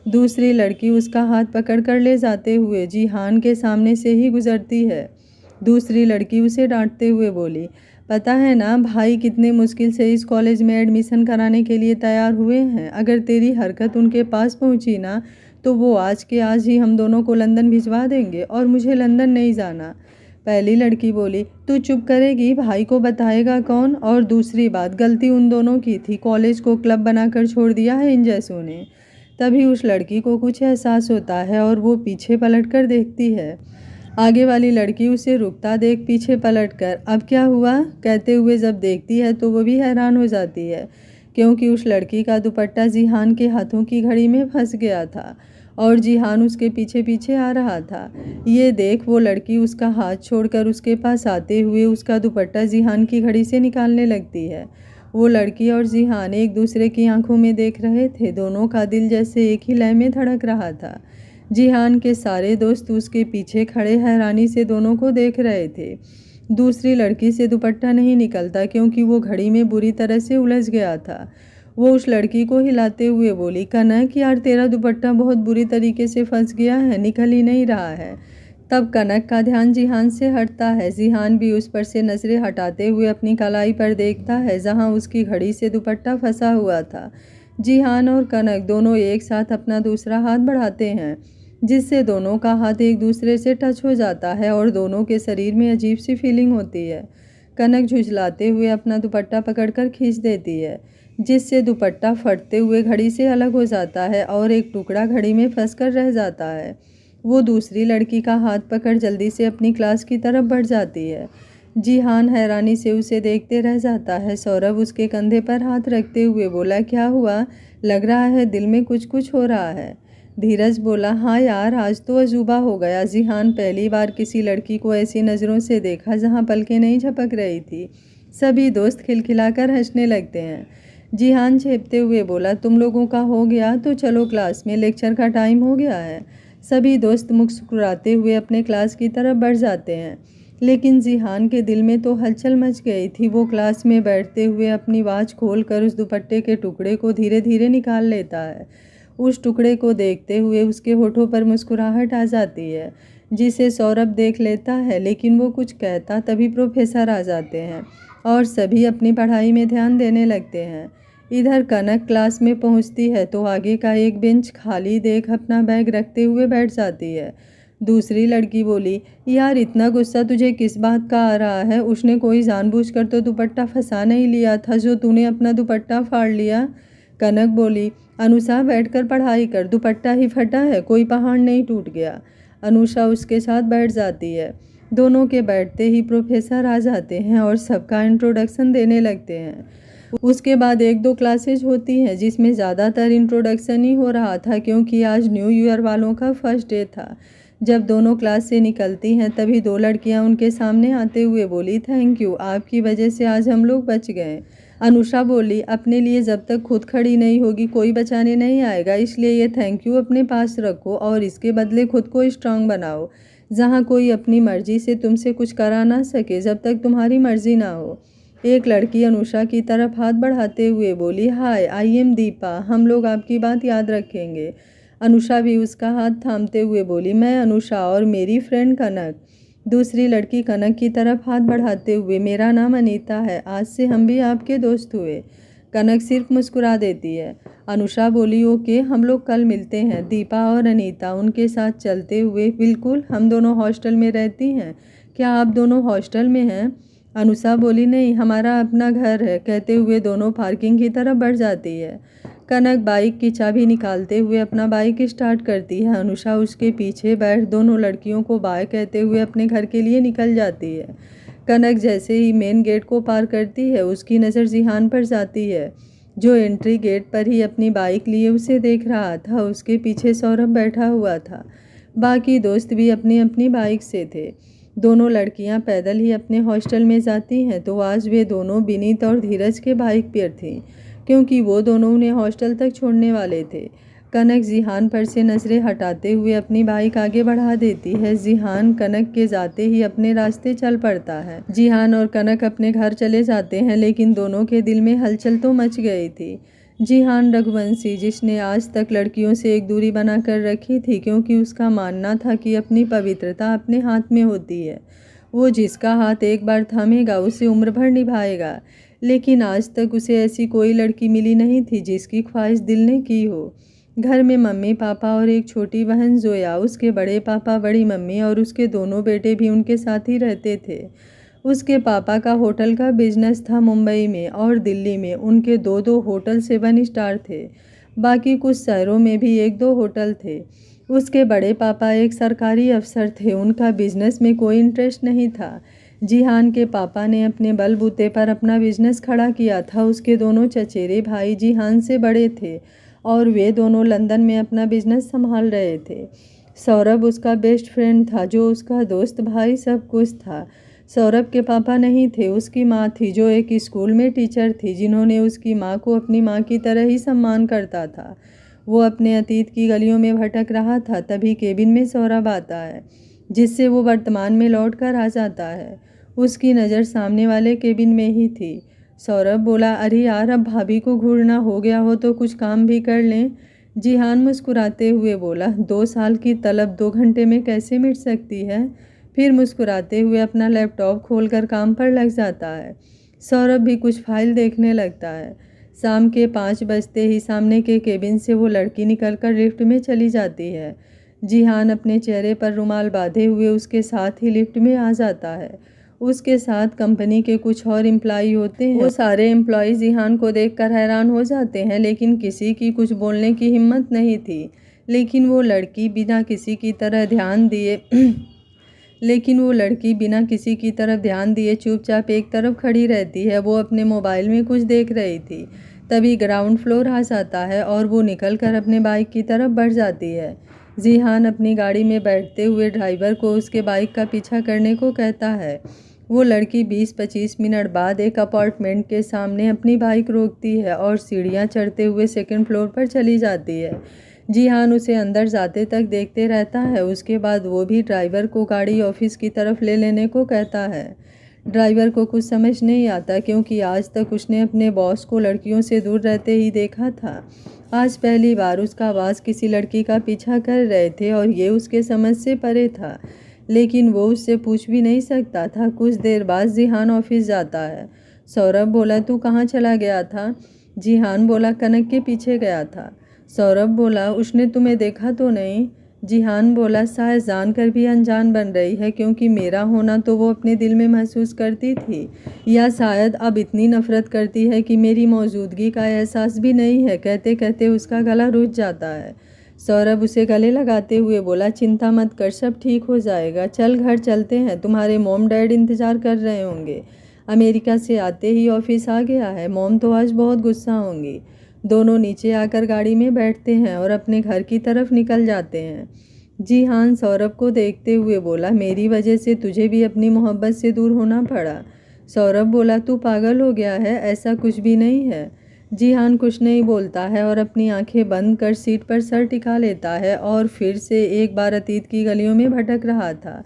दूसरी लड़की उसका हाथ पकड़कर ले जाते हुए जिहान के सामने से ही गुजरती है। दूसरी लड़की उसे डांटते हुए बोली, पता है ना भाई कितने मुश्किल से इस कॉलेज में एडमिशन कराने के लिए तैयार हुए हैं। अगर तेरी हरकत उनके पास पहुंची ना तो वो आज के आज ही हम दोनों को लंदन भिजवा देंगे और मुझे लंदन नहीं जाना। पहली लड़की बोली, तू चुप करेगी, भाई को बताएगा कौन? और दूसरी बात, गलती उन दोनों की थी, कॉलेज को क्लब बनाकर छोड़ दिया है इन जैसों ने। तभी उस लड़की को कुछ एहसास होता है और वो पीछे पलट कर देखती है। आगे वाली लड़की उसे रुकता देख पीछे पलटकर अब क्या हुआ कहते हुए जब देखती है तो वो भी हैरान हो जाती है, क्योंकि उस लड़की का दुपट्टा जिहान के हाथों की घड़ी में फंस गया था और जिहान उसके पीछे पीछे आ रहा था। ये देख वो लड़की उसका हाथ छोड़कर उसके पास आते हुए उसका दुपट्टा जिहान की घड़ी से निकालने लगती है। वो लड़की और जिहान एक दूसरे की आंखों में देख रहे थे। दोनों का दिल जैसे एक ही लय में धड़क रहा था। जिहान के सारे दोस्त उसके पीछे खड़े हैरानी से दोनों को देख रहे थे। दूसरी लड़की से दुपट्टा नहीं निकलता क्योंकि वो घड़ी में बुरी तरह से उलझ गया था। वो उस लड़की को हिलाते हुए बोली, कनक यार तेरा दुपट्टा बहुत बुरी तरीके से फंस गया है, निकल ही नहीं रहा है। तब कनक का ध्यान जिहान से हटता है। जिहान भी उस पर से नजरें हटाते हुए अपनी कलाई पर देखता है जहां उसकी घड़ी से दुपट्टा फंसा हुआ था। जिहान और कनक दोनों एक साथ अपना दूसरा हाथ बढ़ाते हैं, जिससे दोनों का हाथ एक दूसरे से टच हो जाता है और दोनों के शरीर में अजीब सी फीलिंग होती है। कनक झुंझलाते हुए अपना दुपट्टा पकड़कर खींच देती है, जिससे दुपट्टा फटते हुए घड़ी से अलग हो जाता है और एक टुकड़ा घड़ी में फंसकर रह जाता है। वो दूसरी लड़की का हाथ पकड़ जल्दी से अपनी क्लास की तरफ बढ़ जाती है। जिहान हैरानी से उसे देखते रह जाता है। सौरभ उसके कंधे पर हाथ रखते हुए बोला, क्या हुआ? लग रहा है दिल में कुछ कुछ हो रहा है। धीरज बोला, हाँ यार आज तो अजूबा हो गया। जिहान पहली बार किसी लड़की को ऐसी नज़रों से देखा जहाँ पलकें नहीं झपक रही थी। सभी दोस्त खिलखिलाकर हंसने लगते हैं। जिहान झेपते हुए बोला, तुम लोगों का हो गया तो चलो क्लास में, लेक्चर का टाइम हो गया है। सभी दोस्त मुस्कुराते हुए अपने क्लास की तरफ बढ़ जाते हैं, लेकिन जिहान के दिल में तो हलचल मच गई थी। वो क्लास में बैठते हुए अपनी वॉच खोलकर उस दुपट्टे के टुकड़े को धीरे धीरे निकाल लेता है। उस टुकड़े को देखते हुए उसके होठों पर मुस्कुराहट आ जाती है, जिसे सौरभ देख लेता है, लेकिन वो कुछ कहता तभी प्रोफेसर आ जाते हैं और सभी अपनी पढ़ाई में ध्यान देने लगते हैं। इधर कनक क्लास में पहुंचती है तो आगे का एक बेंच खाली देख अपना बैग रखते हुए बैठ जाती है। दूसरी लड़की बोली, यार इतना गुस्सा तुझे किस बात का आ रहा है? उसने कोई जानबूझकर तो दुपट्टा फंसा नहीं लिया था जो तूने अपना दुपट्टा फाड़ लिया। कनक बोली, अनुषा बैठकर पढ़ाई कर, दुपट्टा ही फटा है, कोई पहाड़ नहीं टूट गया। अनुषा उसके साथ बैठ जाती है। दोनों के बैठते ही प्रोफेसर आ जाते हैं और सबका इंट्रोडक्शन देने लगते हैं। उसके बाद एक दो क्लासेज होती हैं जिसमें ज़्यादातर इंट्रोडक्शन ही हो रहा था, क्योंकि आज न्यू ईयर वालों का फर्स्ट डे था। जब दोनों क्लास से निकलती हैं तभी दो लड़कियां उनके सामने आते हुए बोली, थैंक यू, आपकी वजह से आज हम लोग बच गए। अनुषा बोली, अपने लिए जब तक खुद खड़ी नहीं होगी कोई बचाने नहीं आएगा, इसलिए ये थैंक यू अपने पास रखो और इसके बदले खुद को स्ट्रांग बनाओ। जहाँ कोई अपनी मर्जी से तुमसे कुछ करा ना सके जब तक तुम्हारी मर्जी ना हो। एक लड़की अनुषा की तरफ हाथ बढ़ाते हुए बोली, हाय आई एम दीपा, हम लोग आपकी बात याद रखेंगे। अनुषा भी उसका हाथ थामते हुए बोली, मैं अनुषा और मेरी फ्रेंड कनक। दूसरी लड़की कनक की तरफ हाथ बढ़ाते हुए, मेरा नाम अनीता है, आज से हम भी आपके दोस्त हुए। कनक सिर्फ मुस्कुरा देती है। अनुषा बोली, ओके हम लोग कल मिलते हैं। दीपा और अनीता उनके साथ चलते हुए, बिल्कुल हम दोनों हॉस्टल में रहती हैं, क्या आप दोनों हॉस्टल में हैं? अनुषा बोली, नहीं हमारा अपना घर है, कहते हुए दोनों पार्किंग की तरफ बढ़ जाती है। कनक बाइक की चाबी निकालते हुए अपना बाइक स्टार्ट करती है। अनुषा उसके पीछे बैठ दोनों लड़कियों को बाय कहते हुए अपने घर के लिए निकल जाती है। कनक जैसे ही मेन गेट को पार करती है उसकी नज़र जिहान पर जाती है, जो एंट्री गेट पर ही अपनी बाइक लिए उसे देख रहा था। उसके पीछे सौरभ बैठा हुआ था। बाकी दोस्त भी अपनी अपनी बाइक से थे। दोनों लड़कियां पैदल ही अपने हॉस्टल में जाती हैं, तो आज वे दोनों विनीत और धीरज के बाइक पर थीं, क्योंकि वो दोनों उन्हें हॉस्टल तक छोड़ने वाले थे। कनक जिहान पर से नज़रें हटाते हुए अपनी बाइक आगे बढ़ा देती है। जिहान कनक के जाते ही अपने रास्ते चल पड़ता है। जिहान और कनक अपने घर चले जाते हैं, लेकिन दोनों के दिल में हलचल तो मच गई थी। जिहान रघुवंशी, जिसने आज तक लड़कियों से एक दूरी बना कर रखी थी, क्योंकि उसका मानना था कि अपनी पवित्रता अपने हाथ में होती है। वो जिसका हाथ एक बार थामेगा उसे उम्र भर निभाएगा, लेकिन आज तक उसे ऐसी कोई लड़की मिली नहीं थी जिसकी ख्वाहिश दिल ने की हो। घर में मम्मी पापा और एक छोटी बहन जोया, उसके बड़े पापा बड़ी मम्मी और उसके दोनों बेटे भी उनके साथ ही रहते थे। उसके पापा का होटल का बिजनेस था मुंबई में और दिल्ली में। उनके दो होटल 7 स्टार थे। बाकी कुछ शहरों में भी एक दो होटल थे। उसके बड़े पापा एक सरकारी अफसर थे, उनका बिजनेस में कोई इंटरेस्ट नहीं था। जिहान के पापा ने अपने बलबूते पर अपना बिजनेस खड़ा किया था। उसके दोनों चचेरे भाई जिहान से बड़े थे और वे दोनों लंदन में अपना बिजनेस संभाल रहे थे। सौरभ उसका बेस्ट फ्रेंड था, जो उसका दोस्त भाई सब कुछ था। सौरभ के पापा नहीं थे, उसकी माँ थी, जो एक स्कूल में टीचर थी, जिन्होंने उसकी माँ को अपनी माँ की तरह ही सम्मान करता था। वो अपने अतीत की गलियों में भटक रहा था, तभी केबिन में सौरभ आता है, जिससे वो वर्तमान में लौट कर आ जाता है। उसकी नज़र सामने वाले केबिन में ही थी। सौरभ बोला, अरे यार, अब भाभी को घूरना हो गया हो तो कुछ काम भी कर लें। जिहान मुस्कुराते हुए बोला, 2 साल की तलब 2 घंटे में कैसे मिट सकती है। फिर मुस्कुराते हुए अपना लैपटॉप खोलकर काम पर लग जाता है। सौरभ भी कुछ फाइल देखने लगता है। शाम के 5 बजते ही सामने के केबिन से वो लड़की निकलकर लिफ्ट में चली जाती है। जिहान अपने चेहरे पर रुमाल बांधे हुए उसके साथ ही लिफ्ट में आ जाता है। उसके साथ कंपनी के कुछ और एम्प्लॉय होते हैं। वो सारे एम्प्लॉय जिहान को देखकर हैरान हो जाते हैं, लेकिन किसी की कुछ बोलने की हिम्मत नहीं थी। लेकिन वो लड़की बिना किसी की तरफ ध्यान दिए चुपचाप एक तरफ खड़ी रहती है। वो अपने मोबाइल में कुछ देख रही थी। तभी ग्राउंड फ्लोर आ जाता है और वो निकलकर अपने बाइक की तरफ बढ़ जाती है। जिहान अपनी गाड़ी में बैठते हुए ड्राइवर को उसके बाइक का पीछा करने को कहता है। वो लड़की 20-25 मिनट बाद एक अपार्टमेंट के सामने अपनी बाइक रोकती है और सीढ़ियाँ चढ़ते हुए 2nd फ्लोर पर चली जाती है। जिहान उसे अंदर जाते तक देखते रहता है। उसके बाद वो भी ड्राइवर को गाड़ी ऑफिस की तरफ ले लेने को कहता है। ड्राइवर को कुछ समझ नहीं आता, क्योंकि आज तक उसने अपने बॉस को लड़कियों से दूर रहते ही देखा था। आज पहली बार उसका बॉस किसी लड़की का पीछा कर रहे थे और ये उसके समझ से परे था, लेकिन वो उससे पूछ भी नहीं सकता था। कुछ देर बाद जिहान ऑफिस जाता है। सौरभ बोला, तू कहाँ चला गया था। जिहान बोला, कनक के पीछे गया था। सौरभ बोला, उसने तुम्हें देखा तो नहीं। जिहान बोला, शायद जानकर भी अनजान बन रही है, क्योंकि मेरा होना तो वो अपने दिल में महसूस करती थी, या शायद अब इतनी नफरत करती है कि मेरी मौजूदगी का एहसास भी नहीं है। कहते कहते उसका गला रुझ जाता है। सौरभ उसे गले लगाते हुए बोला, चिंता मत कर, सब ठीक हो जाएगा। चल घर चलते हैं, तुम्हारे मॉम डैड इंतज़ार कर रहे होंगे। अमेरिका से आते ही ऑफिस आ गया है, मॉम तो आज बहुत गुस्सा होंगी। दोनों नीचे आकर गाड़ी में बैठते हैं और अपने घर की तरफ निकल जाते हैं। जिहान सौरभ को देखते हुए बोला, मेरी वजह से तुझे भी अपनी मोहब्बत से दूर होना पड़ा। सौरभ बोला, तू पागल हो गया है, ऐसा कुछ भी नहीं है। जिहान कुछ नहीं बोलता है और अपनी आंखें बंद कर सीट पर सर टिका लेता है और फिर से एक बार अतीत की गलियों में भटक रहा था।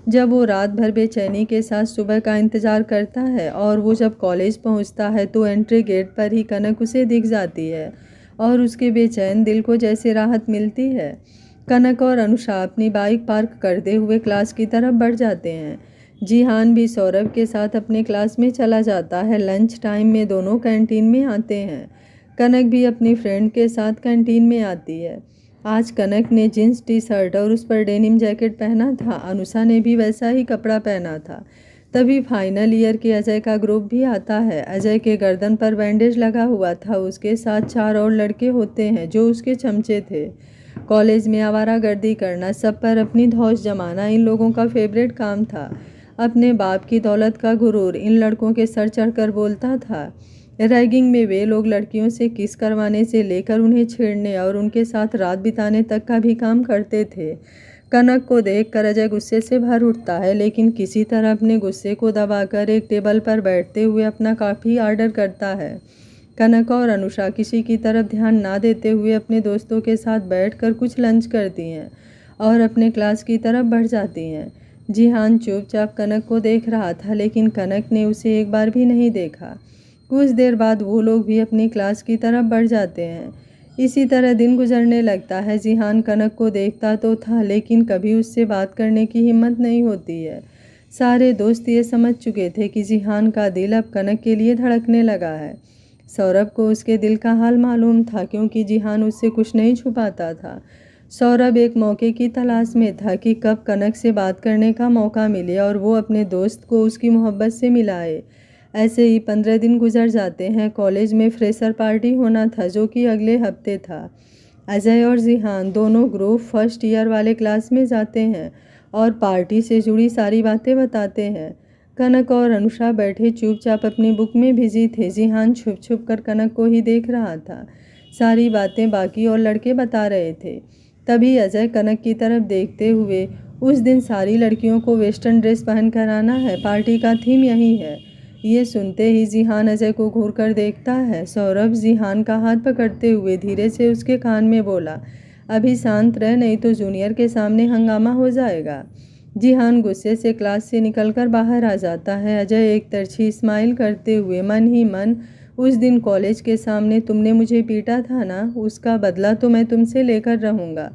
जब वो रात भर बेचैनी के साथ सुबह का इंतज़ार करता है और वो जब कॉलेज पहुंचता है तो एंट्री गेट पर ही कनक उसे दिख जाती है और उसके बेचैन दिल को जैसे राहत मिलती है। कनक और अनुषा अपनी बाइक पार्क करते हुए क्लास की तरफ बढ़ जाते हैं। जिहान भी सौरभ के साथ अपने क्लास में चला जाता है। लंच टाइम में दोनों कैंटीन में आते हैं। कनक भी अपनी फ्रेंड के साथ कैंटीन में आती है। आज कनक ने जींस टी शर्ट और उस पर डेनिम जैकेट पहना था। अनुषा ने भी वैसा ही कपड़ा पहना था। तभी फाइनल ईयर के अजय का ग्रुप भी आता है। अजय के गर्दन पर बैंडेज लगा हुआ था। उसके साथ 4 और लड़के होते हैं जो उसके चमचे थे। कॉलेज में आवारागर्दी करना, सब पर अपनी धौंस जमाना इन लोगों का फेवरेट काम था। अपने बाप की दौलत का गुरूर इन लड़कों के सर चढ़कर बोलता था। रैगिंग में वे लोग लड़कियों से किस करवाने से लेकर उन्हें छेड़ने और उनके साथ रात बिताने तक का भी काम करते थे। कनक को देखकर अजय गुस्से से भर उठता है, लेकिन किसी तरह अपने गुस्से को दबाकर एक टेबल पर बैठते हुए अपना कॉफ़ी ऑर्डर करता है। कनक और अनुषा किसी की तरफ ध्यान ना देते हुए अपने दोस्तों के साथ बैठकर कुछ लंच करती हैं और अपने क्लास की तरफ बढ़ जाती हैं। जिहान चुपचाप कनक को देख रहा था, लेकिन कनक ने उसे एक बार भी नहीं देखा। कुछ देर बाद वो लोग भी अपनी क्लास की तरफ बढ़ जाते हैं। इसी तरह दिन गुजरने लगता है। जिहान कनक को देखता तो था, लेकिन कभी उससे बात करने की हिम्मत नहीं होती है। सारे दोस्त ये समझ चुके थे कि जिहान का दिल अब कनक के लिए धड़कने लगा है। सौरभ को उसके दिल का हाल मालूम था, क्योंकि जिहान उससे कुछ नहीं छुपाता था। सौरभ एक मौके की तलाश में था कि कब कनक से बात करने का मौका मिले और वो अपने दोस्त को उसकी मोहब्बत से मिलाए। ऐसे ही 15 दिन गुजर जाते हैं। कॉलेज में फ्रेशर पार्टी होना था, जो कि अगले हफ्ते था। अजय और जिहान दोनों ग्रुप फर्स्ट ईयर वाले क्लास में जाते हैं और पार्टी से जुड़ी सारी बातें बताते हैं। कनक और अनुषा बैठे चुपचाप अपनी बुक में बिजी थे। जिहान छुप छुप कर कनक को ही देख रहा था। सारी बातें बाकी और लड़के बता रहे थे। तभी अजय कनक की तरफ देखते हुए, उस दिन सारी लड़कियों को वेस्टर्न ड्रेस पहन कर आना है, पार्टी का थीम यही है। ये सुनते ही जिहान अजय को घूर कर देखता है। सौरभ जिहान का हाथ पकड़ते हुए धीरे से उसके कान में बोला, अभी शांत रह, नहीं तो जूनियर के सामने हंगामा हो जाएगा। जिहान गुस्से से क्लास से निकलकर बाहर आ जाता है। अजय एक तरछी स्माइल करते हुए मन ही मन, उस दिन कॉलेज के सामने तुमने मुझे पीटा था ना, उसका बदला तो मैं तुमसे लेकर रहूँगा।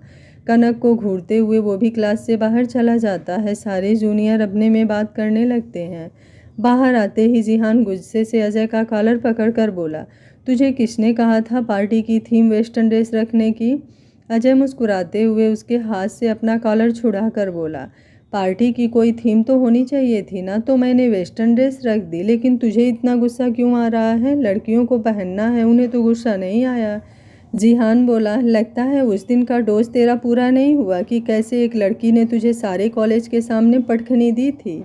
कनक को घूरते हुए वो भी क्लास से बाहर चला जाता है। सारे जूनियर अपने में बात करने लगते हैं। बाहर आते ही जिहान गुस्से से अजय का कॉलर पकड़कर बोला, तुझे किसने कहा था पार्टी की थीम वेस्टर्न ड्रेस रखने की? अजय मुस्कुराते हुए उसके हाथ से अपना कॉलर छुड़ा कर बोला, पार्टी की कोई थीम तो होनी चाहिए थी ना, तो मैंने वेस्टर्न ड्रेस रख दी। लेकिन तुझे इतना गुस्सा क्यों आ रहा है? लड़कियों को पहनना है, उन्हें तो गुस्सा नहीं आया। जिहान बोला, लगता है उस दिन का डोज तेरा पूरा नहीं हुआ कि कैसे एक लड़की ने तुझे सारे कॉलेज के सामने पटखनी दी थी।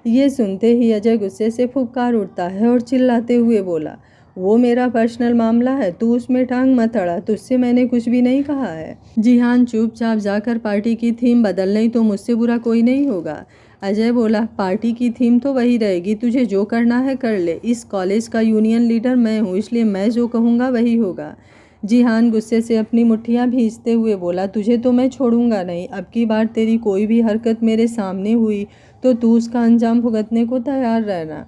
ये सुनते ही अजय गुस्से से फुफकार उठता है और चिल्लाते हुए बोला, वो मेरा पर्सनल मामला है, तू उसमें टांग मत अड़ा, तुझसे मैंने कुछ भी नहीं कहा है। जिहान चुपचाप जाकर पार्टी की थीम बदल, नहीं तो मुझसे बुरा कोई नहीं होगा। अजय बोला, पार्टी की थीम तो वही रहेगी, तुझे जो करना है कर ले। इस कॉलेज का यूनियन लीडर मैं हूँ, इसलिए मैं जो कहूँगा वही होगा। जिहान गुस्से से अपनी मुट्ठियाँ भींचते हुए बोला, तुझे तो मैं छोड़ूंगा नहीं। अब की बार तेरी कोई भी हरकत मेरे सामने हुई तो तू उसका अंजाम भुगतने को तैयार रहना।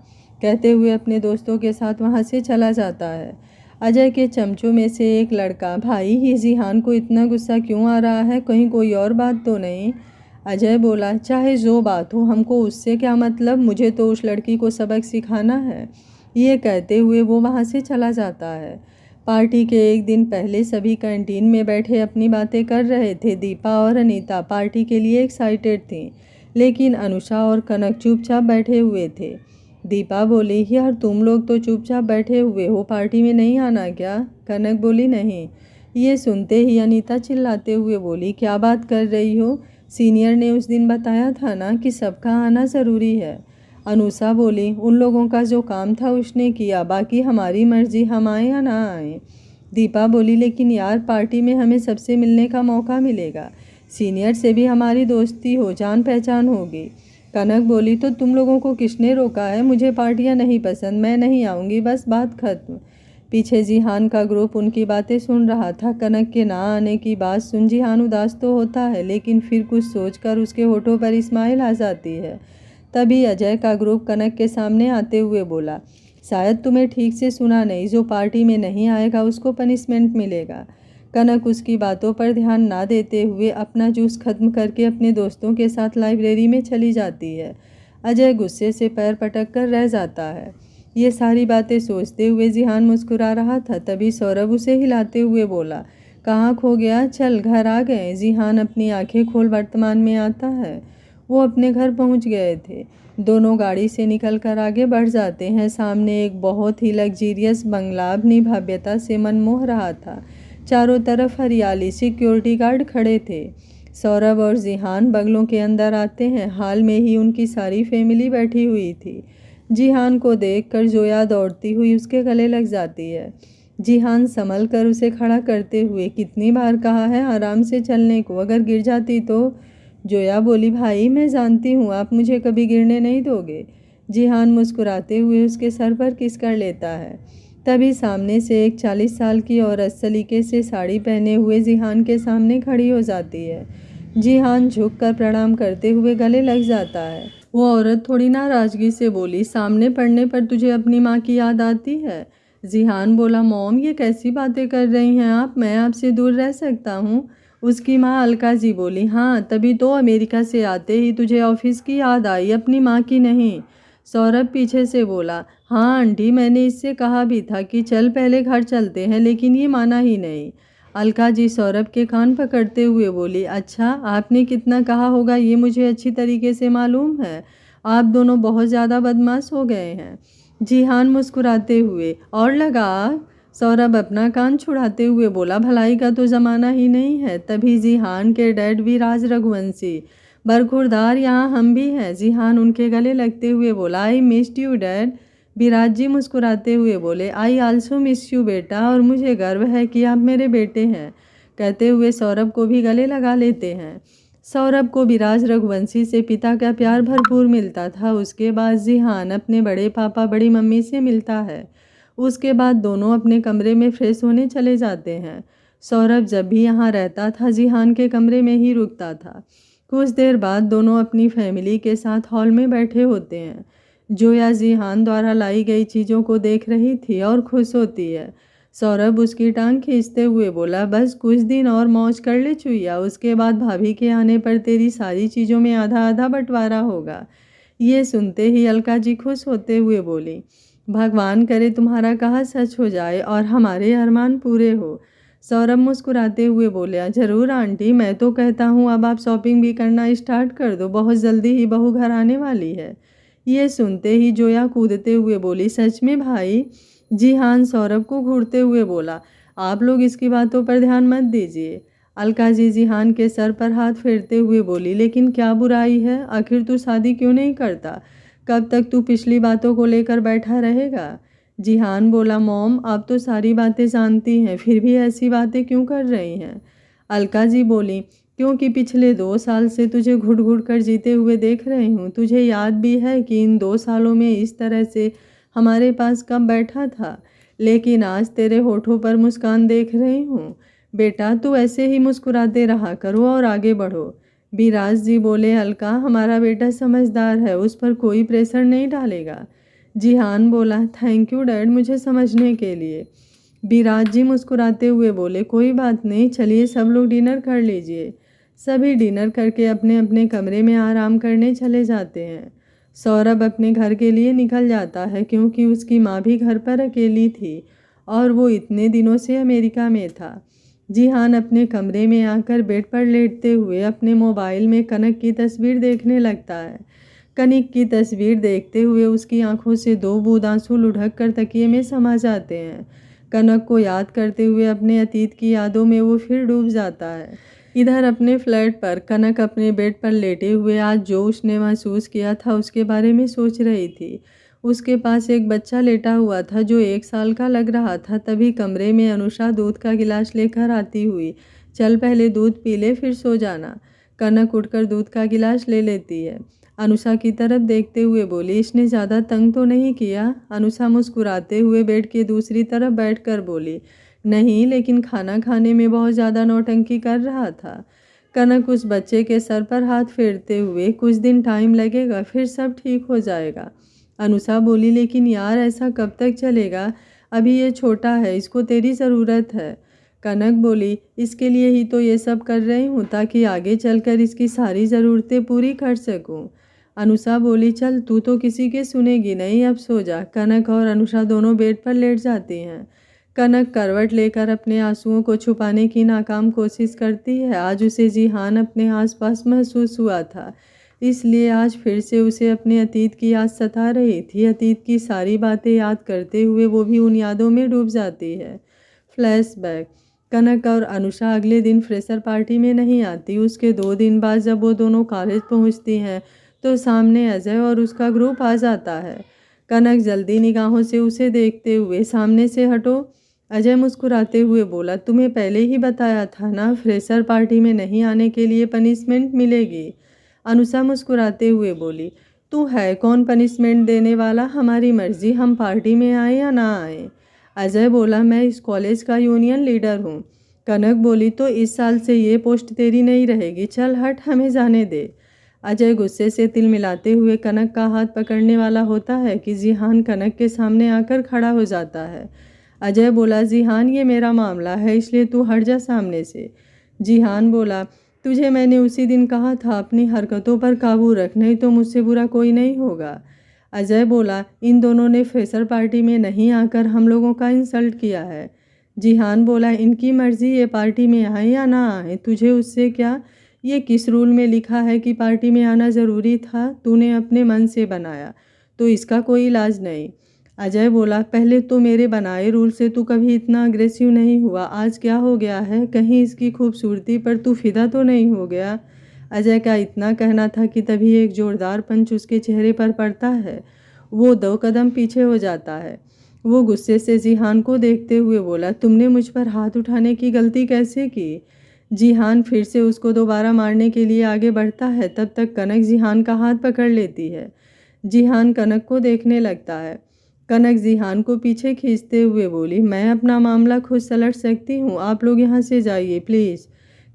कहते हुए अपने दोस्तों के साथ वहाँ से चला जाता है। अजय के चमचों में से एक लड़का, भाई ये जिहान को इतना गुस्सा क्यों आ रहा है, कहीं कोई और बात तो नहीं? अजय बोला, चाहे जो बात हो, हमको उससे क्या मतलब, मुझे तो उस लड़की को सबक सिखाना है। ये कहते हुए वो वहाँ से चला जाता है। पार्टी के एक दिन पहले सभी कैंटीन में बैठे अपनी बातें कर रहे थे। दीपा और अनीता पार्टी के लिए एक्साइटेड थीं, लेकिन अनुषा और कनक चुपचाप बैठे हुए थे। दीपा बोली, यार तुम लोग तो चुपचाप बैठे हुए हो, पार्टी में नहीं आना क्या? कनक बोली, नहीं। ये सुनते ही अनीता चिल्लाते हुए बोली, क्या बात कर रही हो? सीनियर ने उस दिन बताया था ना कि सबका आना ज़रूरी है। अनुषा बोली, उन लोगों का जो काम था उसने किया, बाकी हमारी मर्जी, हम आए या ना आए। दीपा बोली, लेकिन यार पार्टी में हमें सबसे मिलने का मौका मिलेगा, सीनियर से भी हमारी दोस्ती हो, जान पहचान होगी। कनक बोली, तो तुम लोगों को किसने रोका है? मुझे पार्टियां नहीं पसंद, मैं नहीं आऊँगी, बस बात खत्म। पीछे जिहान का ग्रुप उनकी बातें सुन रहा था। कनक के ना आने की बात सुन जिहान उदास तो होता है, लेकिन फिर कुछ सोचकर उसके होठों पर स्माइल आ जाती है। तभी अजय का ग्रुप कनक के सामने आते हुए बोला, शायद तुम्हें ठीक से सुना नहीं, जो पार्टी में नहीं आएगा उसको पनिशमेंट मिलेगा। कनक उसकी बातों पर ध्यान ना देते हुए अपना जूस खत्म करके अपने दोस्तों के साथ लाइब्रेरी में चली जाती है। अजय गुस्से से पैर पटक कर रह जाता है। ये सारी बातें सोचते हुए जिहान मुस्कुरा रहा था। तभी सौरभ उसे हिलाते हुए बोला, कहाँ खो गया, चल घर आ गए। जिहान अपनी आंखें खोल वर्तमान में आता है। वो अपने घर पहुंच गए थे। दोनों गाड़ी से निकलकर आगे बढ़ जाते हैं। सामने एक बहुत ही लग्जीरियस बंगला अपनी भव्यता से मन मोह रहा था। चारों तरफ हरियाली, सिक्योरिटी गार्ड खड़े थे। सौरभ और जिहान बंगलों के अंदर आते हैं। हाल में ही उनकी सारी फैमिली बैठी हुई थी। जिहान को देखकर जोया दौड़ती हुई उसके गले लग जाती है। जिहान संभल कर उसे खड़ा करते हुए, कितनी बार कहा है आराम से चलने को, अगर गिर जाती तो? जोया बोली, भाई मैं जानती हूँ आप मुझे कभी गिरने नहीं दोगे। जिहान मुस्कुराते हुए उसके सर पर किस कर लेता है। तभी सामने से एक 40 साल की औरत सलीके से साड़ी पहने हुए जिहान के सामने खड़ी हो जाती है। जिहान झुककर प्रणाम करते हुए गले लग जाता है। वो औरत थोड़ी नाराजगी से बोली, सामने पड़ने पर तुझे अपनी माँ की याद आती है? जिहान बोला, मॉम ये कैसी बातें कर रही हैं आप, मैं आपसे दूर रह सकता हूँ? उसकी माँ अलका जी बोली, हाँ तभी तो अमेरिका से आते ही तुझे ऑफिस की याद आई, अपनी माँ की नहीं। सौरभ पीछे से बोला, हाँ आंटी मैंने इससे कहा भी था कि चल पहले घर चलते हैं, लेकिन ये माना ही नहीं। अलका जी सौरभ के कान पकड़ते हुए बोली, अच्छा आपने कितना कहा होगा ये मुझे अच्छी तरीके से मालूम है, आप दोनों बहुत ज़्यादा बदमाश हो गए हैं। जिहान मुस्कुराते हुए, और लगा? सौरभ अपना कान छुड़ाते हुए बोला, भलाई का तो ज़माना ही नहीं है। तभी जिहान के डैड विराज रघुवंशी बरखुरदार, यहाँ हम भी हैं। जिहान उनके गले लगते हुए बोला, आई मिस्ड यू डैड। विराज जी मुस्कुराते हुए बोले, आई आल्सो मिस यू बेटा, और मुझे गर्व है कि आप मेरे बेटे हैं। कहते हुए सौरभ को भी गले लगा लेते हैं। सौरभ को विराज रघुवंशी से पिता का प्यार भरपूर मिलता था। उसके बाद जिहान अपने बड़े पापा बड़ी मम्मी से मिलता है। उसके बाद दोनों अपने कमरे में फ्रेश होने चले जाते हैं। सौरभ जब भी यहाँ रहता था जिहान के कमरे में ही रुकता था। कुछ देर बाद दोनों अपनी फैमिली के साथ हॉल में बैठे होते हैं। जोया जिहान द्वारा लाई गई चीज़ों को देख रही थी और खुश होती है। सौरभ उसकी टांग खींचते हुए बोला, बस कुछ दिन और मौज कर ले चुईया, उसके बाद भाभी के आने पर तेरी सारी चीज़ों में आधा आधा बंटवारा होगा। ये सुनते ही अलका जी खुश होते हुए बोली, भगवान करे तुम्हारा कहा सच हो जाए और हमारे अरमान पूरे हो। सौरभ मुस्कुराते हुए बोले, जरूर आंटी, मैं तो कहता हूँ अब आप शॉपिंग भी करना स्टार्ट कर दो, बहुत जल्दी ही बहू घर आने वाली है। ये सुनते ही जोया कूदते हुए बोली, सच में भाई? जिहान सौरभ को घूरते हुए बोला, आप लोग इसकी बातों पर ध्यान मत दीजिए। अलका जी जिहान के सर पर हाथ फेरते हुए बोली, लेकिन क्या बुराई है? आखिर तू शादी क्यों नहीं करता? कब तक तू पिछली बातों को लेकर बैठा रहेगा? जिहान बोला, मॉम आप तो सारी बातें जानती हैं, फिर भी ऐसी बातें क्यों कर रही हैं? अलका जी बोली, क्योंकि पिछले 2 साल से तुझे घुट घुट कर जीते हुए देख रही हूँ। तुझे याद भी है कि इन 2 सालों में इस तरह से हमारे पास कब बैठा था, लेकिन आज तेरे होठों पर मुस्कान देख रही हूँ। बेटा तू ऐसे ही मुस्कुराते रहा करो और आगे बढ़ो। विराज जी बोले, अलका हमारा बेटा समझदार है, उस पर कोई प्रेशर नहीं डालेगा। जिहान बोला, थैंक यू डैड मुझे समझने के लिए। विराज जी मुस्कुराते हुए बोले, कोई बात नहीं, चलिए सब लोग डिनर कर लीजिए। सभी डिनर करके अपने अपने कमरे में आराम करने चले जाते हैं। सौरभ अपने घर के लिए निकल जाता है क्योंकि उसकी माँ भी घर पर अकेली थी और वो इतने दिनों से अमेरिका में था। जिहान अपने कमरे में आकर बेड पर लेटते हुए अपने मोबाइल में कनक की तस्वीर देखने लगता है। कनक की तस्वीर देखते हुए उसकी आंखों से 2 बूंद आंसू लुढ़क कर तकिए में समा जाते हैं। कनक को याद करते हुए अपने अतीत की यादों में वो फिर डूब जाता है। इधर अपने फ्लैट पर कनक अपने बेड पर लेटे हुए आज जो उसने महसूस किया था उसके बारे में सोच रही थी। उसके पास एक बच्चा लेटा हुआ था जो 1 साल का लग रहा था। तभी कमरे में अनुषा दूध का गिलास लेकर आती हुई, चल पहले दूध पी ले फिर सो जाना। कनक उठकर दूध का गिलास ले लेती है। अनुषा की तरफ देखते हुए बोली, इसने ज़्यादा तंग तो नहीं किया? अनुषा मुस्कुराते हुए बेड के दूसरी तरफ बैठकर बोली, नहीं, लेकिन खाना खाने में बहुत ज़्यादा नौटंकी कर रहा था। कनक उस बच्चे के सर पर हाथ फेरते हुए, कुछ दिन टाइम लगेगा फिर सब ठीक हो जाएगा। अनुषा बोली, लेकिन यार ऐसा कब तक चलेगा? अभी ये छोटा है, इसको तेरी ज़रूरत है। कनक बोली, इसके लिए ही तो ये सब कर रही हूँ ताकि आगे चलकर इसकी सारी ज़रूरतें पूरी कर सकूँ। अनुषा बोली, चल तू तो किसी के सुनेगी नहीं, अब सो जा। कनक और अनुषा दोनों बेड पर लेट जाती हैं। कनक करवट लेकर अपने आंसुओं को छुपाने की नाकाम कोशिश करती है। आज उसे जिहान अपने आसपास महसूस हुआ था, इसलिए आज फिर से उसे अपने अतीत की याद सता रही थी। अतीत की सारी बातें याद करते हुए वो भी उन यादों में डूब जाती है। फ्लैशबैक। कनक और अनुषा अगले दिन फ्रेशर पार्टी में नहीं आती। उसके 2 दिन बाद जब वो दोनों कॉलेज पहुंचती हैं तो सामने अजय और उसका ग्रुप आ जाता है। कनक जल्दी निगाहों से उसे देखते हुए, सामने से हटो। अजय मुस्कुराते हुए बोला, तुम्हें पहले ही बताया था ना, फ्रेशर पार्टी में नहीं आने के लिए पनिशमेंट मिलेगी। अनुषा मुस्कुराते हुए बोली, तू है कौन पनिशमेंट देने वाला? हमारी मर्जी, हम पार्टी में आए या ना आए। अजय बोला, मैं इस कॉलेज का यूनियन लीडर हूँ। कनक बोली, तो इस साल से ये पोस्ट तेरी नहीं रहेगी, चल हट, हमें जाने दे। अजय गुस्से से तिल मिलाते हुए कनक का हाथ पकड़ने वाला होता है कि जिहान कनक के सामने आकर खड़ा हो जाता है। अजय बोला, जिहान ये मेरा मामला है, इसलिए तू हट जा सामने से। जिहान बोला, तुझे मैंने उसी दिन कहा था अपनी हरकतों पर काबू रख, नहीं तो मुझसे बुरा कोई नहीं होगा। अजय बोला, इन दोनों ने फ्रेशर पार्टी में नहीं आकर हम लोगों का इंसल्ट किया है। जिहान बोला, इनकी मर्जी, ये पार्टी में आए या ना आए, तुझे उससे क्या? ये किस रूल में लिखा है कि पार्टी में आना ज़रूरी था? तूने अपने मन से बनाया तो इसका कोई इलाज नहीं। अजय बोला, पहले तो मेरे बनाए रूल से तू कभी इतना अग्रेसिव नहीं हुआ, आज क्या हो गया है? कहीं इसकी खूबसूरती पर तू फिदा तो नहीं हो गया? अजय का इतना कहना था कि तभी एक जोरदार पंच उसके चेहरे पर पड़ता है। वो 2 कदम पीछे हो जाता है। वो गुस्से से जिहान को देखते हुए बोला, तुमने मुझ पर हाथ उठाने की गलती कैसे की? जिहान फिर से उसको दोबारा मारने के लिए आगे बढ़ता है, तब तक कनक जिहान का हाथ पकड़ लेती है। जिहान कनक को देखने लगता है। कनक जिहान को पीछे खींचते हुए बोली, मैं अपना मामला खुद सलट सकती हूँ, आप लोग यहाँ से जाइए प्लीज़।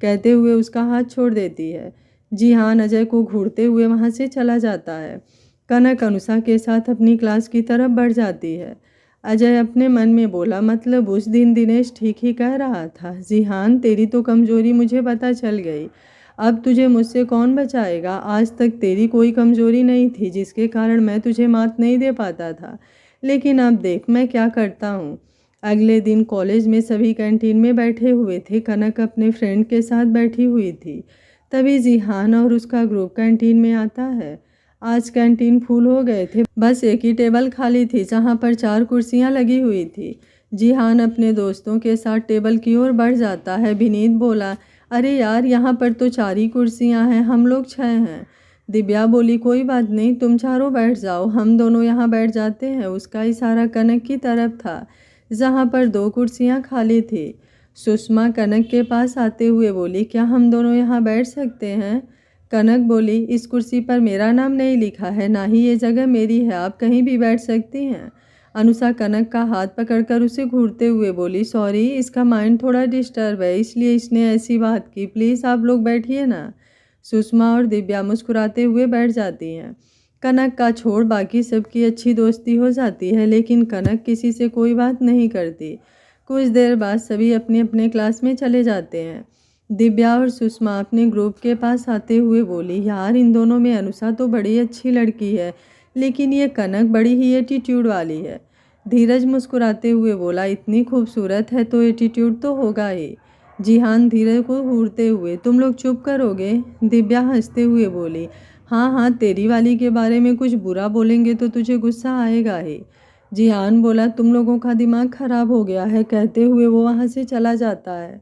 कहते हुए उसका हाथ छोड़ देती है। जिहान अजय को घूरते हुए वहाँ से चला जाता है। कनक अनुषा के साथ अपनी क्लास की तरफ बढ़ जाती है। अजय अपने मन में बोला, मतलब उस दिन दिनेश ठीक ही कह रहा था। जिहान, तेरी तो कमज़ोरी मुझे पता चल गई, अब तुझे मुझसे कौन बचाएगा? आज तक तेरी कोई कमज़ोरी नहीं थी जिसके कारण मैं तुझे मात नहीं दे पाता था, लेकिन अब देख मैं क्या करता हूँ। अगले दिन कॉलेज में सभी कैंटीन में बैठे हुए थे। कनक अपने फ्रेंड के साथ बैठी हुई थी। तभी जिहान और उसका ग्रुप कैंटीन में आता है। आज कैंटीन फुल हो गए थे, बस एक ही टेबल खाली थी जहाँ पर 4 कुर्सियाँ लगी हुई थी। जिहान अपने दोस्तों के साथ टेबल की ओर बढ़ जाता है। विनीत बोला, अरे यार, यहाँ पर तो 4 ही कुर्सियाँ हैं, हम लोग 6 हैं। दिव्या बोली, कोई बात नहीं, तुम चारों बैठ जाओ, हम दोनों यहाँ बैठ जाते हैं। उसका इशारा कनक की तरफ था जहाँ पर 2 कुर्सियाँ खाली थी। सुषमा कनक के पास आते हुए बोली, क्या हम दोनों यहाँ बैठ सकते हैं? कनक बोली, इस कुर्सी पर मेरा नाम नहीं लिखा है, ना ही ये जगह मेरी है, आप कहीं भी बैठ सकती हैं। अनुषा कनक का हाथ पकड़कर उसे घूरते हुए बोली, सॉरी, इसका माइंड थोड़ा डिस्टर्ब है, इसलिए इसने ऐसी बात की, प्लीज़ आप लोग बैठिए ना। सुषमा और दिव्या मुस्कुराते हुए बैठ जाती हैं। कनक का छोड़ बाकी सबकी अच्छी दोस्ती हो जाती है, लेकिन कनक किसी से कोई बात नहीं करती। कुछ देर बाद सभी अपने अपने क्लास में चले जाते हैं। दिव्या और सुषमा अपने ग्रुप के पास आते हुए बोली, यार, इन दोनों में अनुषा तो बड़ी अच्छी लड़की है, लेकिन ये कनक बड़ी ही एटीट्यूड वाली है। धीरज मुस्कुराते हुए बोला, इतनी खूबसूरत है तो एटीट्यूड तो होगा ही। जिहान धीरज को घूरते हुए, तुम लोग चुप करोगे? दिव्या हंसते हुए बोली, हाँ हाँ, तेरी वाली के बारे में कुछ बुरा बोलेंगे तो तुझे गुस्सा आएगा ही। जिहान बोला, तुम लोगों का दिमाग खराब हो गया है। कहते हुए वो वहाँ से चला जाता है।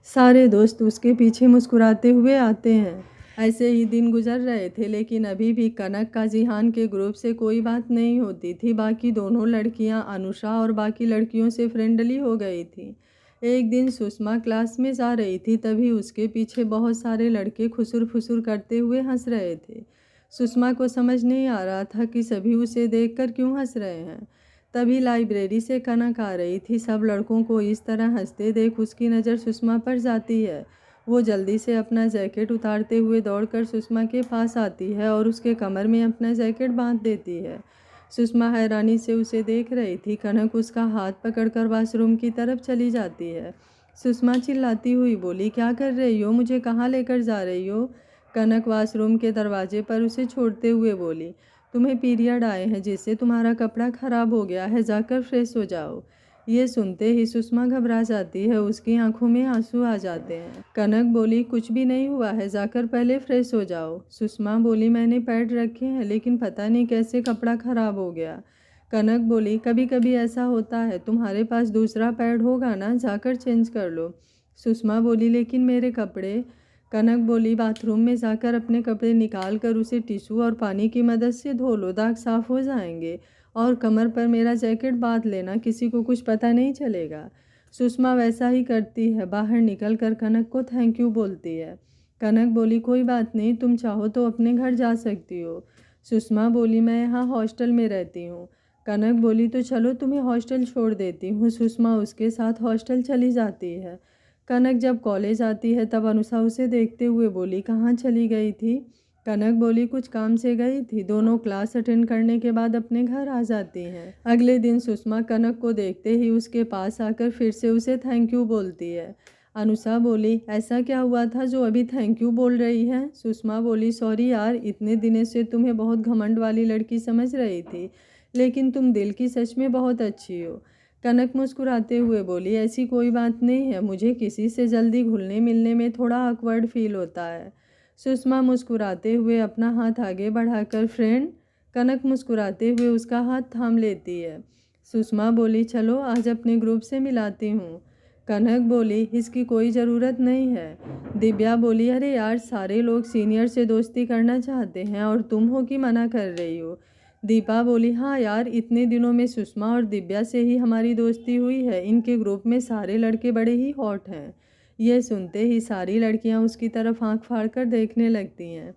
सारे दोस्त उसके पीछे मुस्कुराते हुए आते हैं। ऐसे ही दिन गुजर रहे थे, लेकिन अभी भी कनक का जिहान के ग्रुप से कोई बात नहीं होती थी। बाकी दोनों लड़कियां अनुषा और बाकी लड़कियों से फ्रेंडली हो गई थी। एक दिन सुषमा क्लास में जा रही थी, तभी उसके पीछे बहुत सारे लड़के खुसुर फुसुर करते हुए हंस रहे थे। सुषमा को समझ नहीं आ रहा था कि सभी उसे देखकर क्यों हंस रहे हैं। तभी लाइब्रेरी से कनक आ रही थी। सब लड़कों को इस तरह हंसते देख उसकी नज़र सुषमा पर जाती है। वो जल्दी से अपना जैकेट उतारते हुए दौड़कर सुषमा के पास आती है और उसके कमर में अपना जैकेट बांध देती है। सुषमा हैरानी से उसे देख रही थी। कनक उसका हाथ पकड़कर वॉशरूम की तरफ चली जाती है। सुषमा चिल्लाती हुई बोली, क्या कर रही हो? मुझे कहाँ लेकर जा रही हो? कनक वॉशरूम के दरवाजे पर उसे छोड़ते हुए बोली, तुम्हें पीरियड आए हैं जिससे तुम्हारा कपड़ा खराब हो गया है, जाकर फ्रेश हो जाओ। ये सुनते ही सुषमा घबरा जाती है, उसकी आंखों में आंसू आ जाते हैं। कनक बोली, कुछ भी नहीं हुआ है, जाकर पहले फ्रेश हो जाओ। सुषमा बोली, मैंने पैड रखे हैं, लेकिन पता नहीं कैसे कपड़ा खराब हो गया। कनक बोली, कभी कभी ऐसा होता है, तुम्हारे पास दूसरा पैड होगा ना, जाकर चेंज कर लो। सुषमा बोली, लेकिन मेरे कपड़े। कनक बोली, बाथरूम में जाकर अपने कपड़े निकाल कर उसे टिश्यू और पानी की मदद से धो लो, दाग साफ हो जाएंगे। और कमर पर मेरा जैकेट बांध लेना, किसी को कुछ पता नहीं चलेगा। सुषमा वैसा ही करती है। बाहर निकल कर कनक को थैंक यू बोलती है। कनक बोली, कोई बात नहीं, तुम चाहो तो अपने घर जा सकती हो। सुषमा बोली, मैं यहाँ हॉस्टल में रहती हूँ। कनक बोली, तो चलो तुम्हें हॉस्टल छोड़ देती हूँ। सुषमा उसके साथ हॉस्टल चली जाती है। कनक जब कॉलेज आती है तब अनुषा उसे देखते हुए बोली, कहाँ चली गई थी? कनक बोली, कुछ काम से गई थी। दोनों क्लास अटेंड करने के बाद अपने घर आ जाती हैं। अगले दिन सुषमा कनक को देखते ही उसके पास आकर फिर से उसे थैंक यू बोलती है। अनुषा बोली, ऐसा क्या हुआ था जो अभी थैंक यू बोल रही है? सुषमा बोली, सॉरी यार, इतने दिनों से तुम्हें बहुत घमंड वाली लड़की समझ रही थी, लेकिन तुम दिल की सच में बहुत अच्छी हो। कनक मुस्कुराते हुए बोली, ऐसी कोई बात नहीं है, मुझे किसी से जल्दी घुलने मिलने में थोड़ा ऑकवर्ड फील होता है। सुषमा मुस्कुराते हुए अपना हाथ आगे बढ़ाकर, फ्रेंड? कनक मुस्कुराते हुए उसका हाथ थाम लेती है। सुषमा बोली, चलो आज अपने ग्रुप से मिलाती हूँ। कनक बोली, इसकी कोई ज़रूरत नहीं है। दिव्या बोली, अरे यार, सारे लोग सीनियर से दोस्ती करना चाहते हैं और तुम हो कि मना कर रही हो। दीपा बोली, हाँ यार, इतने दिनों में सुषमा और दिव्या से ही हमारी दोस्ती हुई है। इनके ग्रुप में सारे लड़के बड़े ही हॉट हैं। यह सुनते ही सारी लड़कियां उसकी तरफ आंख फाड़ कर देखने लगती हैं।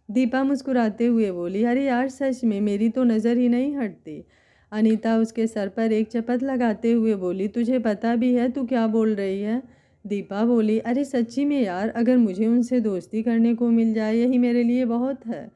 दीपा मुस्कुराते हुए बोली, अरे यार, सच में मेरी तो नज़र ही नहीं हटती। अनीता उसके सर पर एक चपत लगाते हुए बोली, तुझे पता भी है तू क्या बोल रही है? दीपा बोली, अरे सच्ची में यार, अगर मुझे उनसे दोस्ती करने को मिल जाए यही मेरे लिए बहुत है।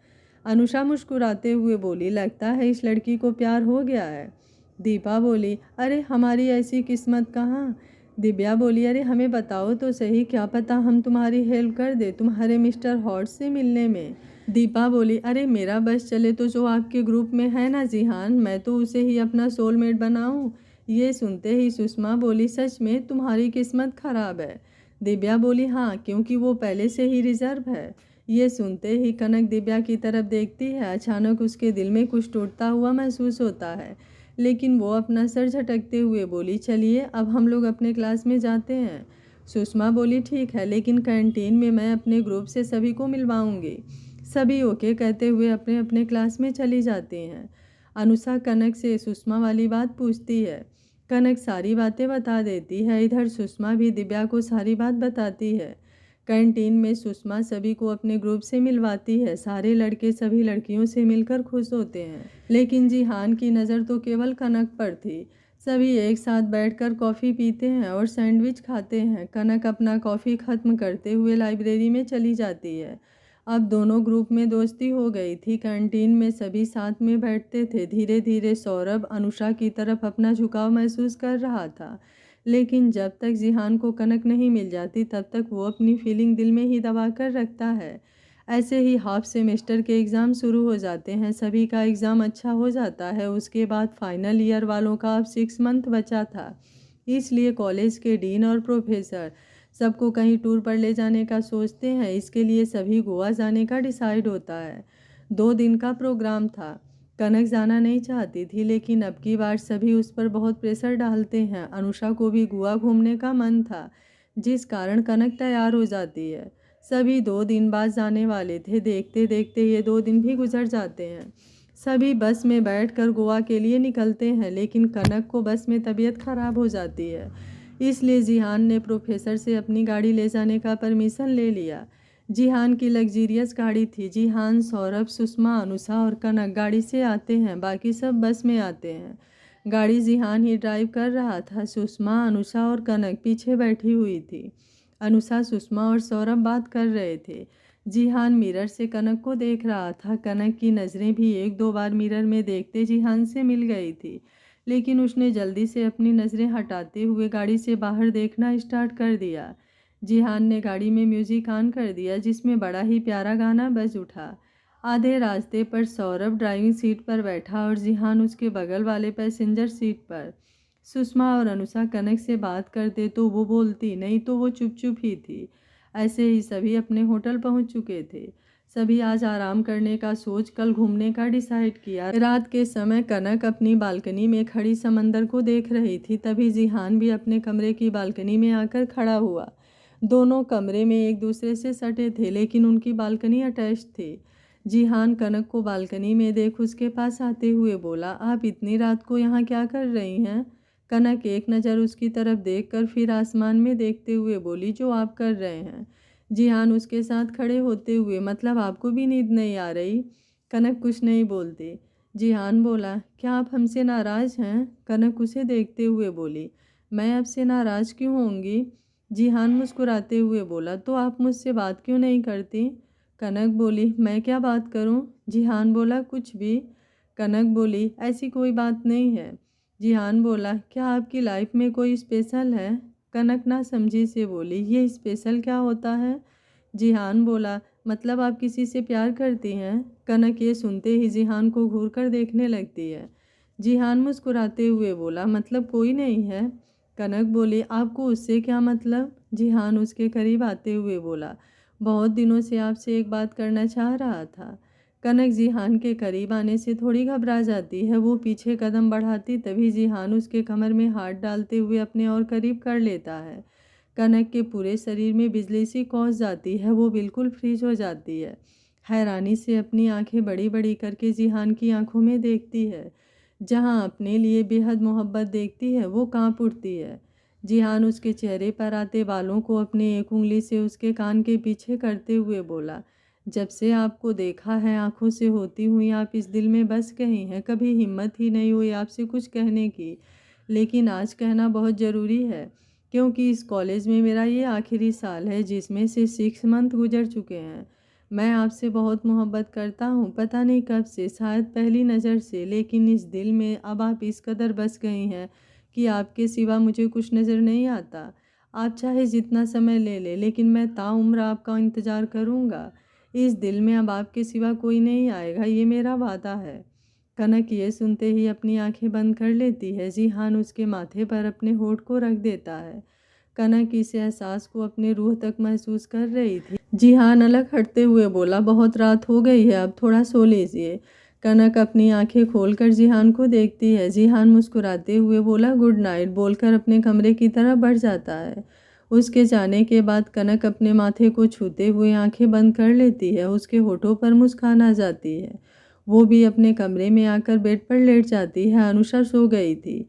अनुषा मुस्कुराते हुए बोली, लगता है इस लड़की को प्यार हो गया है। दीपा बोली, अरे हमारी ऐसी किस्मत कहाँ। दिव्या बोली, अरे हमें बताओ तो सही, क्या पता हम तुम्हारी हेल्प कर दे तुम्हारे मिस्टर हॉट से मिलने में। दीपा बोली, अरे मेरा बस चले तो जो आपके ग्रुप में है ना जिहान, मैं तो उसे ही अपना सोलमेट बनाऊं। ये सुनते ही सुषमा बोली, सच में तुम्हारी किस्मत खराब है। दिव्या बोली, हाँ, क्योंकि वो पहले से ही रिजर्व है। ये सुनते ही कनक दिव्या की तरफ देखती है। अचानक उसके दिल में कुछ टूटता हुआ महसूस होता है, लेकिन वो अपना सर झटकते हुए बोली, चलिए अब हम लोग अपने क्लास में जाते हैं। सुषमा बोली, ठीक है, लेकिन कैंटीन में मैं अपने ग्रुप से सभी को मिलवाऊंगी। सभी ओके कहते हुए अपने अपने क्लास में चली जाती हैं। अनुषा कनक से सुषमा वाली बात पूछती है। कनक सारी बातें बता देती है। इधर सुषमा भी दिव्या को सारी बात बताती है। कैंटीन में सुषमा सभी को अपने ग्रुप से मिलवाती है। सारे लड़के सभी लड़कियों से मिलकर खुश होते हैं, लेकिन जिहान की नज़र तो केवल कनक पर थी। सभी एक साथ बैठकर कॉफ़ी पीते हैं और सैंडविच खाते हैं। कनक अपना कॉफ़ी ख़त्म करते हुए लाइब्रेरी में चली जाती है। अब दोनों ग्रुप में दोस्ती हो गई थी। कैंटीन में सभी साथ में बैठते थे। धीरे धीरे सौरभ अनुषा की तरफ अपना झुकाव महसूस कर रहा था, लेकिन जब तक जिहान को कनक नहीं मिल जाती तब तक वो अपनी फीलिंग दिल में ही दबा कर रखता है। ऐसे ही हाफ सेमेस्टर के एग्ज़ाम शुरू हो जाते हैं। सभी का एग्ज़ाम अच्छा हो जाता है। उसके बाद फाइनल ईयर वालों का अब 6 मंथ बचा था, इसलिए कॉलेज के डीन और प्रोफेसर सबको कहीं टूर पर ले जाने का सोचते हैं। इसके लिए सभी गोवा जाने का डिसाइड होता है। 2 दिन का प्रोग्राम था। कनक जाना नहीं चाहती थी, लेकिन अब की बार सभी उस पर बहुत प्रेशर डालते हैं। अनुषा को भी गोवा घूमने का मन था, जिस कारण कनक तैयार हो जाती है। सभी 2 दिन बाद जाने वाले थे। देखते देखते ये 2 दिन भी गुजर जाते हैं। सभी बस में बैठकर गोवा के लिए निकलते हैं, लेकिन कनक को बस में तबीयत खराब हो जाती है। इसलिए जिहान ने प्रोफेसर से अपनी गाड़ी ले जाने का परमिशन ले लिया। जिहान की लग्जीरियस गाड़ी थी। जिहान, सौरभ, सुषमा, अनुषा और कनक गाड़ी से आते हैं, बाकी सब बस में आते हैं। गाड़ी जिहान ही ड्राइव कर रहा था। सुषमा, अनुषा और कनक पीछे बैठी हुई थी। अनुषा, सुषमा और सौरभ बात कर रहे थे। जिहान मिरर से कनक को देख रहा था। कनक की नज़रें भी 1-2 बार मिरर में देखते जिहान से मिल गई थी, लेकिन उसने जल्दी से अपनी नज़रें हटाते हुए गाड़ी से बाहर देखना स्टार्ट कर दिया। जिहान ने गाड़ी में म्यूज़िक ऑन कर दिया, जिसमें बड़ा ही प्यारा गाना बज उठा। आधे रास्ते पर सौरभ ड्राइविंग सीट पर बैठा और जिहान उसके बगल वाले पैसेंजर सीट पर। सुषमा और अनुषा कनक से बात करते तो वो बोलती, नहीं तो वो चुप चुप ही थी। ऐसे ही सभी अपने होटल पहुंच चुके थे। सभी आज आराम करने का सोच कल घूमने का डिसाइड किया। रात के समय कनक अपनी बालकनी में खड़ी समंदर को देख रही थी। तभी जिहान भी अपने कमरे की बालकनी में आकर खड़ा हुआ। दोनों कमरे में एक दूसरे से सटे थे, लेकिन उनकी बालकनी अटैच थी। जिहान कनक को बालकनी में देख उसके पास आते हुए बोला, आप इतनी रात को यहाँ क्या कर रही हैं? कनक एक नज़र उसकी तरफ देखकर फिर आसमान में देखते हुए बोली, जो आप कर रहे हैं। जिहान उसके साथ खड़े होते हुए, मतलब आपको भी नींद नहीं आ रही? कनक कुछ नहीं बोलती। जिहान बोला, क्या आप हमसे नाराज़ हैं? कनक उसे देखते हुए बोली, मैं आपसे नाराज़ क्यों होंगी? जिहान मुस्कुराते हुए बोला, तो आप मुझसे बात क्यों नहीं करती? कनक बोली, मैं क्या बात करूं? जिहान बोला, कुछ भी। कनक बोली, ऐसी कोई बात नहीं है। जिहान बोला, क्या आपकी लाइफ में कोई स्पेशल है? कनक ना समझी से बोली, ये स्पेशल क्या होता है? जिहान बोला, मतलब आप किसी से प्यार करती हैं? कनक ये सुनते ही जिहान को घूर कर देखने लगती है। जिहान मुस्कुराते हुए बोला, मतलब कोई नहीं है। कनक बोली, आपको उससे क्या मतलब? जिहान उसके करीब आते हुए बोला, बहुत दिनों से आपसे एक बात करना चाह रहा था। कनक जिहान के करीब आने से थोड़ी घबरा जाती है। वो पीछे कदम बढ़ाती तभी जिहान उसके कमर में हाथ डालते हुए अपने और करीब कर लेता है। कनक के पूरे शरीर में बिजली सी कौंस जाती है। वो बिल्कुल फ्रीज हो जाती है। हैरानी से अपनी आंखें बड़ी बड़ी करके जिहान की आंखों में देखती है। जहां अपने लिए बेहद मोहब्बत देखती है वो कांप उठती है। जिहान उसके चेहरे पर आते बालों को अपनी एक उंगली से उसके कान के पीछे करते हुए बोला, जब से आपको देखा है आंखों से होती हुई आप इस दिल में बस गई हैं। कभी हिम्मत ही नहीं हुई आपसे कुछ कहने की, लेकिन आज कहना बहुत ज़रूरी है क्योंकि इस कॉलेज में मेरा ये आखिरी साल है जिसमें से 6 मंथ गुजर चुके हैं। मैं आपसे बहुत मोहब्बत करता हूँ, पता नहीं कब से, शायद पहली नज़र से, लेकिन इस दिल में अब आप इस कदर बस गई हैं कि आपके सिवा मुझे कुछ नज़र नहीं आता। आप चाहे जितना समय ले ले, लेकिन मैं ताउम्र आपका इंतज़ार करूँगा। इस दिल में अब आपके सिवा कोई नहीं आएगा, ये मेरा वादा है। कनक ये सुनते ही अपनी आंखें बंद कर लेती है। जिहान उसके माथे पर अपने होठ को रख देता है। कनक इस एहसास को अपने रूह तक महसूस कर रही थी। जिहान अलग हटते हुए बोला, बहुत रात हो गई है, अब थोड़ा सो लीजिए। कनक अपनी आंखें खोलकर जिहान को देखती है। जिहान मुस्कुराते हुए बोला, गुड नाइट बोलकर अपने कमरे की तरफ बढ़ जाता है। उसके जाने के बाद कनक अपने माथे को छूते हुए आंखें बंद कर लेती है। उसके होठों पर मुस्कान आ जाती है। वो भी अपने कमरे में आकर बेड पर लेट जाती है। अनुषा सो गई थी।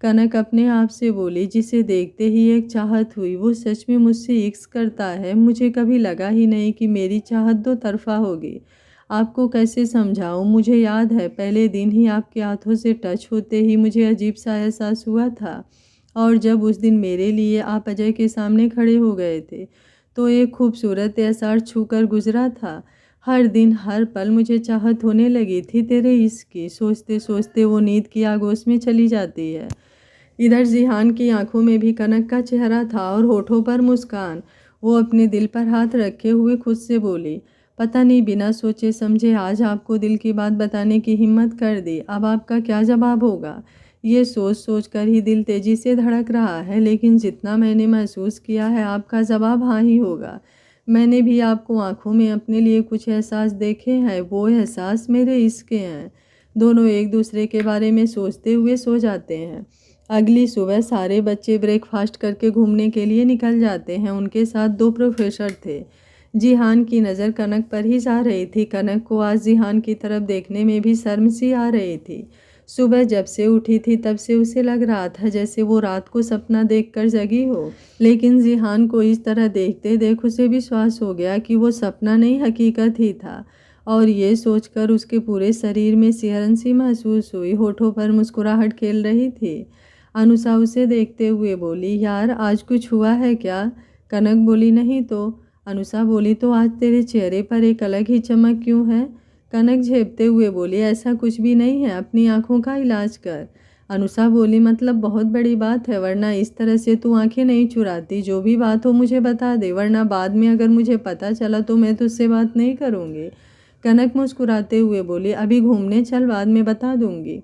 कनक अपने आप से बोली, जिसे देखते ही एक चाहत हुई। वो सच में मुझसे इश्क करता है। मुझे कभी लगा ही नहीं कि मेरी चाहत दो तरफा होगी। आपको कैसे समझाऊं, मुझे याद है पहले दिन ही आपके हाथों से टच होते ही मुझे अजीब सा एहसास हुआ था। और जब उस दिन मेरे लिए आप अजय के सामने खड़े हो गए थे तो एक खूबसूरत एहसास छूकर गुजरा था। हर दिन हर पल मुझे चाहत होने लगी थी तेरे इश्क की। सोचते सोचते वो नींद की आगोश में चली जाती है। इधर जिहान की आंखों में भी कनक का चेहरा था और होठों पर मुस्कान। वो अपने दिल पर हाथ रखे हुए खुद से बोली, पता नहीं बिना सोचे समझे आज आपको दिल की बात बताने की हिम्मत कर दी। अब आपका क्या जवाब होगा, ये सोच सोच कर ही दिल तेजी से धड़क रहा है। लेकिन जितना मैंने महसूस किया है आपका जवाब हाँ ही होगा। मैंने भी आपको आंखों में अपने लिए कुछ एहसास देखे हैं। वो एहसास मेरे इश्क के हैं। दोनों एक दूसरे के बारे में सोचते हुए सो जाते हैं। अगली सुबह सारे बच्चे ब्रेकफास्ट करके घूमने के लिए निकल जाते हैं। उनके साथ 2 प्रोफेसर थे। जिहान की नज़र कनक पर ही जा रही थी। कनक को आज जिहान की तरफ देखने में भी शर्म सी आ रही थी। सुबह जब से उठी थी तब से उसे लग रहा था जैसे वो रात को सपना देखकर जगी हो। लेकिन जिहान को इस तरह देखते देख उसे विश्वास हो गया कि वो सपना नहीं हकीकत ही था। और ये सोचकर उसके पूरे शरीर में सिहरन सी महसूस हुई। होठों पर मुस्कुराहट खेल रही थी। अनुषा उसे देखते हुए बोली, यार आज कुछ हुआ है क्या? कनक बोली, नहीं तो। अनुषा बोली, तो आज तेरे चेहरे पर एक अलग ही चमक क्यों है? कनक झेपते हुए बोली, ऐसा कुछ भी नहीं है, अपनी आंखों का इलाज कर। अनुषा बोली, मतलब बहुत बड़ी बात है, वरना इस तरह से तू आंखें नहीं चुराती। जो भी बात हो मुझे बता दे, वरना बाद में अगर मुझे पता चला तो मैं तुझसे बात नहीं करूँगी। कनक मुस्कुराते हुए बोली, अभी घूमने चल, बाद में बता दूँगी।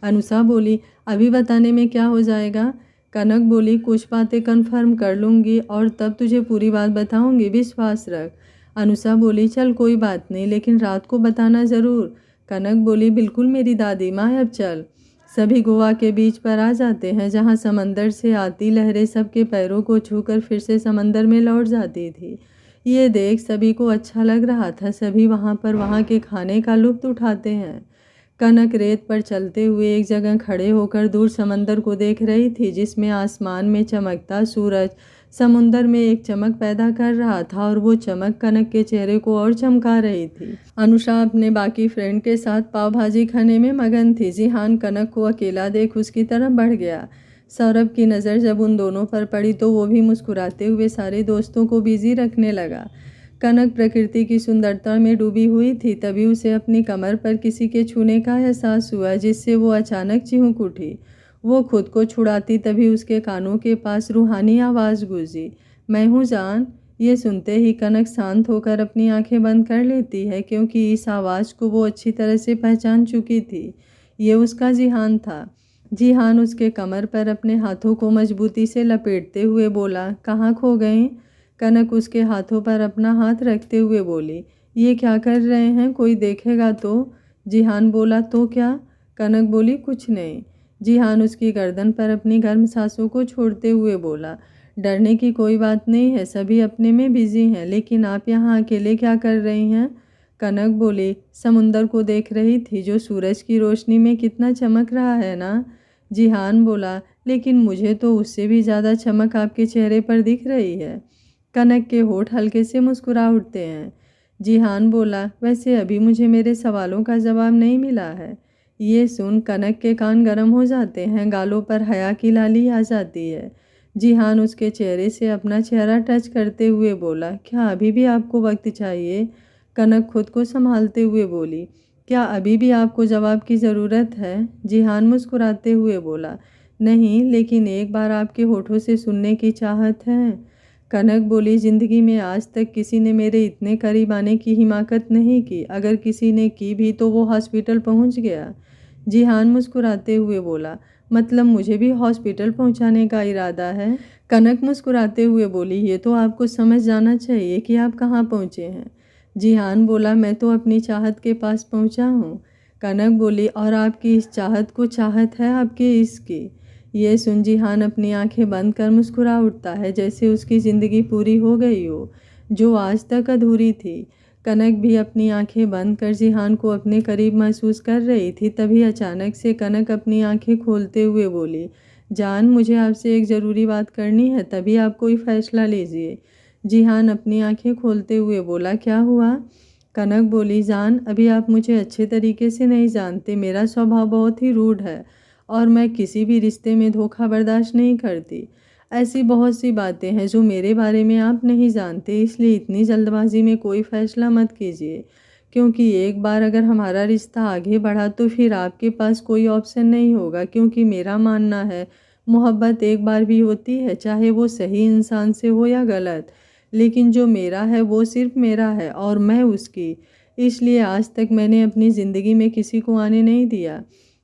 अनुषा बोली, अभी बताने में क्या हो जाएगा? कनक बोली, कुछ बातें कन्फर्म कर लूँगी और तब तुझे पूरी बात बताऊँगी, विश्वास रख। अनुषा बोली, चल कोई बात नहीं, लेकिन रात को बताना ज़रूर। कनक बोली, बिल्कुल मेरी दादी माँ, अब चल। सभी गोवा के बीच पर आ जाते हैं जहाँ समंदर से आती लहरें सबके पैरों को छूकर फिर से समंदर में लौट जाती थी। ये देख सभी को अच्छा लग रहा था। सभी वहाँ पर वहाँ के खाने का लुत्फ़ उठाते हैं। कनक रेत पर चलते हुए एक जगह खड़े होकर दूर समंदर को देख रही थी जिसमें आसमान में चमकता सूरज समुंदर में एक चमक पैदा कर रहा था और वो चमक कनक के चेहरे को और चमका रही थी। अनुषा अपने बाकी फ्रेंड के साथ पाव भाजी खाने में मगन थी। जिहान कनक को अकेला देख उसकी तरफ बढ़ गया। सौरभ की नज़र जब उन दोनों पर पड़ी तो वो भी मुस्कुराते हुए सारे दोस्तों को बिजी रखने लगा। कनक प्रकृति की सुंदरता में डूबी हुई थी। तभी उसे अपनी कमर पर किसी के छूने का एहसास हुआ जिससे वो अचानक चिहुक उठी। वो खुद को छुड़ाती तभी उसके कानों के पास रूहानी आवाज़ गूंजी, मैं हूँ जान। ये सुनते ही कनक शांत होकर अपनी आंखें बंद कर लेती है क्योंकि इस आवाज़ को वो अच्छी तरह से पहचान चुकी थी। ये उसका जिहान था। जिहान उसके कमर पर अपने हाथों को मजबूती से लपेटते हुए बोला, कहाँ खो गए? कनक उसके हाथों पर अपना हाथ रखते हुए बोली, ये क्या कर रहे हैं, कोई देखेगा तो? जिहान बोला, तो क्या? कनक बोली, कुछ नहीं। जिहान उसकी गर्दन पर अपनी गर्म सांसों को छोड़ते हुए बोला, डरने की कोई बात नहीं है, सभी अपने में बिजी हैं, लेकिन आप यहाँ अकेले क्या कर रही हैं? कनक बोली, समुंदर को देख रही थी जो सूरज की रोशनी में कितना चमक रहा है ना। जिहान बोला, लेकिन मुझे तो उससे भी ज़्यादा चमक आपके चेहरे पर दिख रही है। कनक के होठ हल्के से मुस्कुरा उठते हैं। जिहान बोला, वैसे अभी मुझे मेरे सवालों का जवाब नहीं मिला है। ये सुन कनक के कान गर्म हो जाते हैं, गालों पर हया की लाली आ जाती है। जिहान उसके चेहरे से अपना चेहरा टच करते हुए बोला, क्या अभी भी आपको वक्त चाहिए? कनक खुद को संभालते हुए बोली, क्या अभी भी आपको जवाब की ज़रूरत है? जिहान मुस्कुराते हुए बोला, नहीं, लेकिन एक बार आपके होठों से सुनने की चाहत है। कनक बोली, ज़िंदगी में आज तक किसी ने मेरे इतने करीब आने की हिमाकत नहीं की, अगर किसी ने की भी तो वो हॉस्पिटल पहुंच गया। जिहान मुस्कुराते हुए बोला, मतलब मुझे भी हॉस्पिटल पहुंचाने का इरादा है? कनक मुस्कुराते हुए बोली, ये तो आपको समझ जाना चाहिए कि आप कहाँ पहुँचे हैं। जिहान बोला, मैं तो अपनी चाहत के पास पहुँचा हूँ। कनक बोली, और आपकी इस चाहत को चाहत है आपके इसकी? ये सुन जिहान अपनी आंखें बंद कर मुस्कुरा उठता है, जैसे उसकी ज़िंदगी पूरी हो गई हो जो आज तक अधूरी थी। कनक भी अपनी आंखें बंद कर जिहान को अपने करीब महसूस कर रही थी। तभी अचानक से कनक अपनी आंखें खोलते हुए बोली, जान, मुझे आपसे एक ज़रूरी बात करनी है, तभी आप कोई फ़ैसला लीजिए। जिहान अपनी आंखें खोलते हुए बोला, क्या हुआ? कनक बोली, जान, अभी आप मुझे अच्छे तरीके से नहीं जानते, मेरा स्वभाव बहुत ही रूड है और मैं किसी भी रिश्ते में धोखा बर्दाश्त नहीं करती। ऐसी बहुत सी बातें हैं जो मेरे बारे में आप नहीं जानते, इसलिए इतनी जल्दबाजी में कोई फ़ैसला मत कीजिए, क्योंकि एक बार अगर हमारा रिश्ता आगे बढ़ा तो फिर आपके पास कोई ऑप्शन नहीं होगा, क्योंकि मेरा मानना है मोहब्बत एक बार भी होती है, चाहे वो सही इंसान से हो या गलत, लेकिन जो मेरा है वो सिर्फ मेरा है और मैं उसकी। इसलिए आज तक मैंने अपनी ज़िंदगी में किसी को आने नहीं दिया,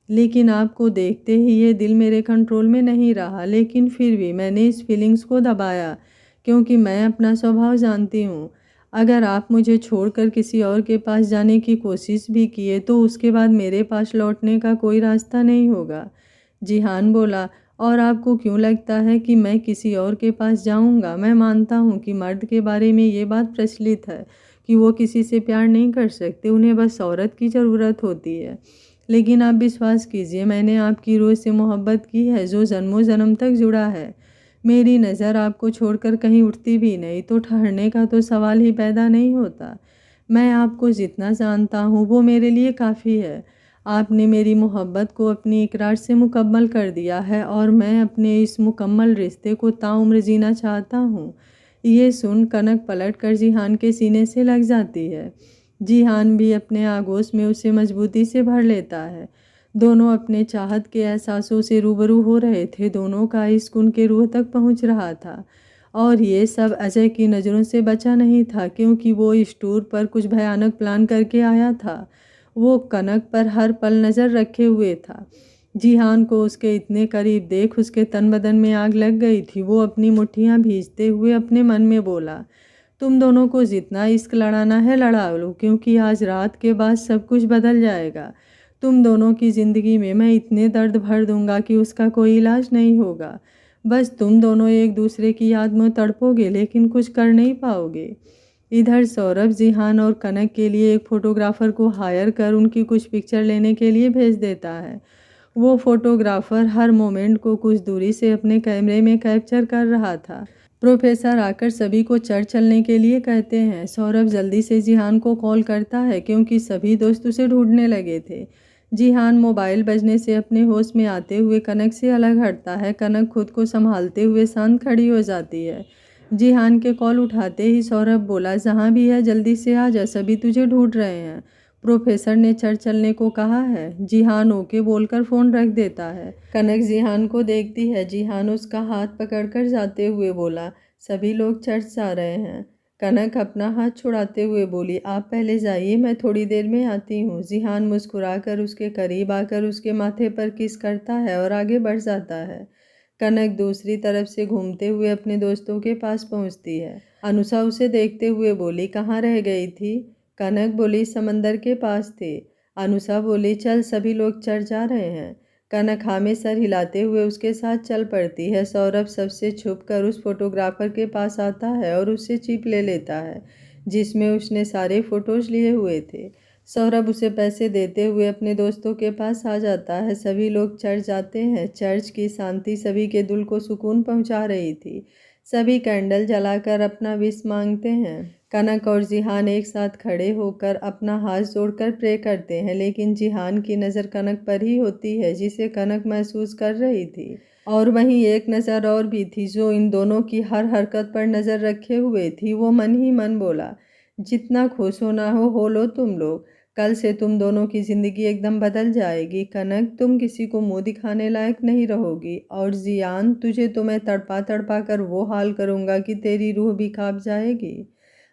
लेकिन आपको देखते ही ये दिल मेरे कंट्रोल में नहीं रहा, लेकिन फिर भी मैंने इस फीलिंग्स को दबाया, क्योंकि मैं अपना स्वभाव जानती हूँ। अगर आप मुझे छोड़कर किसी और के पास जाने की कोशिश भी किए तो उसके बाद मेरे पास लौटने का कोई रास्ता नहीं होगा। जिहान बोला, और आपको क्यों लगता है कि मैं किसी और के पास जाऊंगा? मैं मानता हूँ कि मर्द के बारे में ये बात प्रचलित है कि वो किसी से प्यार नहीं कर सकते, उन्हें बस औरत की ज़रूरत होती है। लेकिन आप विश्वास कीजिए, मैंने आपकी रूह से मोहब्बत की है जो जन्मों जन्म तक जुड़ा है। मेरी नज़र आपको छोड़कर कहीं उठती भी नहीं तो ठहरने का तो सवाल ही पैदा नहीं होता। मैं आपको जितना जानता हूँ वो मेरे लिए काफ़ी है। आपने मेरी मोहब्बत को अपनी इकरार से मुकम्मल कर दिया है और मैं अपने इस मुकम्मल रिश्ते को ताउम्र जीना चाहता हूँ। ये सुन कनक पलट कर जिहान के सीने से लग जाती है। जिहान भी अपने आगोश में उसे मजबूती से भर लेता है। दोनों अपने चाहत के एहसासों से रूबरू हो रहे थे, दोनों का इश्क उनके रूह तक पहुंच रहा था। और ये सब अजय की नज़रों से बचा नहीं था, क्योंकि वो इस टूर पर कुछ भयानक प्लान करके आया था। वो कनक पर हर पल नज़र रखे हुए था। जिहान को उसके इतने करीब देख उसके तन बदन में आग लग गई थी। वो अपनी मुट्ठियाँ भींचते हुए अपने मन में बोला, तुम दोनों को जितना इश्क लड़ाना है लड़ा लो, क्योंकि आज रात के बाद सब कुछ बदल जाएगा। तुम दोनों की ज़िंदगी में मैं इतने दर्द भर दूंगा कि उसका कोई इलाज नहीं होगा। बस तुम दोनों एक दूसरे की याद में तड़पोगे, लेकिन कुछ कर नहीं पाओगे। इधर सौरभ जिहान और कनक के लिए एक फ़ोटोग्राफ़र को हायर कर उनकी कुछ पिक्चर लेने के लिए भेज देता है। वो फ़ोटोग्राफ़र हर मोमेंट को कुछ दूरी से अपने कैमरे में कैप्चर कर रहा था। प्रोफेसर आकर सभी को चर्च चलने के लिए कहते हैं। सौरभ जल्दी से जिहान को कॉल करता है, क्योंकि सभी दोस्त उसे ढूंढने लगे थे। जिहान मोबाइल बजने से अपने होश में आते हुए कनक से अलग हटता है। कनक खुद को संभालते हुए शांत खड़ी हो जाती है। जिहान के कॉल उठाते ही सौरभ बोला, जहाँ भी है जल्दी से आ जा, सभी तुझे ढूंढ रहे हैं। प्रोफेसर ने चर्च चलने को कहा है। जिहान ओके बोलकर फ़ोन रख देता है। कनक जिहान को देखती है। जिहान उसका हाथ पकड़कर जाते हुए बोला, सभी लोग चर्च जा रहे हैं। कनक अपना हाथ छुड़ाते हुए बोली, आप पहले जाइए, मैं थोड़ी देर में आती हूँ। जिहान मुस्कुराकर उसके करीब आकर उसके माथे पर किस करता है और आगे बढ़ जाता है। कनक दूसरी तरफ से घूमते हुए अपने दोस्तों के पास पहुँचती है। अनुषा उसे देखते हुए बोली, कहाँ रह गई थी? कनक बोली समंदर के पास थे। अनुषा बोली चल सभी लोग चढ़ जा रहे हैं। कनक हाँ में सर हिलाते हुए उसके साथ चल पड़ती है। सौरभ सबसे छुपकर उस फोटोग्राफर के पास आता है और उससे चिप ले लेता है जिसमें उसने सारे फोटोज लिए हुए थे। सौरभ उसे पैसे देते हुए अपने दोस्तों के पास आ जाता है। सभी लोग चर्च जाते हैं। चर्च की शांति सभी के दिल को सुकून पहुंचा रही थी। सभी कैंडल जलाकर अपना विश मांगते हैं। कनक और जिहान एक साथ खड़े होकर अपना हाथ जोड़कर प्रे करते हैं, लेकिन जिहान की नज़र कनक पर ही होती है जिसे कनक महसूस कर रही थी। और वहीं एक नज़र और भी थी जो इन दोनों की हर हरकत पर नज़र रखे हुए थी। वो मन ही मन बोला, जितना खुश होना हो लो तुम लोग। कल से तुम दोनों की ज़िंदगी एकदम बदल जाएगी। कनक तुम किसी को मुंह दिखाने लायक नहीं रहोगी, और जियान तुझे तो मैं तड़पा तड़पा कर वो हाल करूँगा कि तेरी रूह भी कांप जाएगी।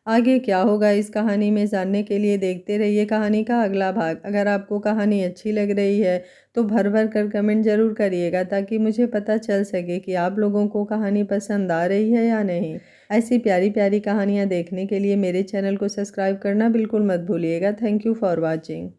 आगे क्या होगा इस कहानी में जानने के लिए देखते रहिए कहानी का अगला भाग। अगर आपको कहानी अच्छी लग रही है तो भर भर कर कमेंट ज़रूर करिएगा ताकि मुझे पता चल सके कि आप लोगों को कहानी पसंद आ रही है या नहीं। ऐसी प्यारी प्यारी कहानियाँ देखने के लिए मेरे चैनल को सब्सक्राइब करना बिल्कुल मत भूलिएगा। Thank you for watching.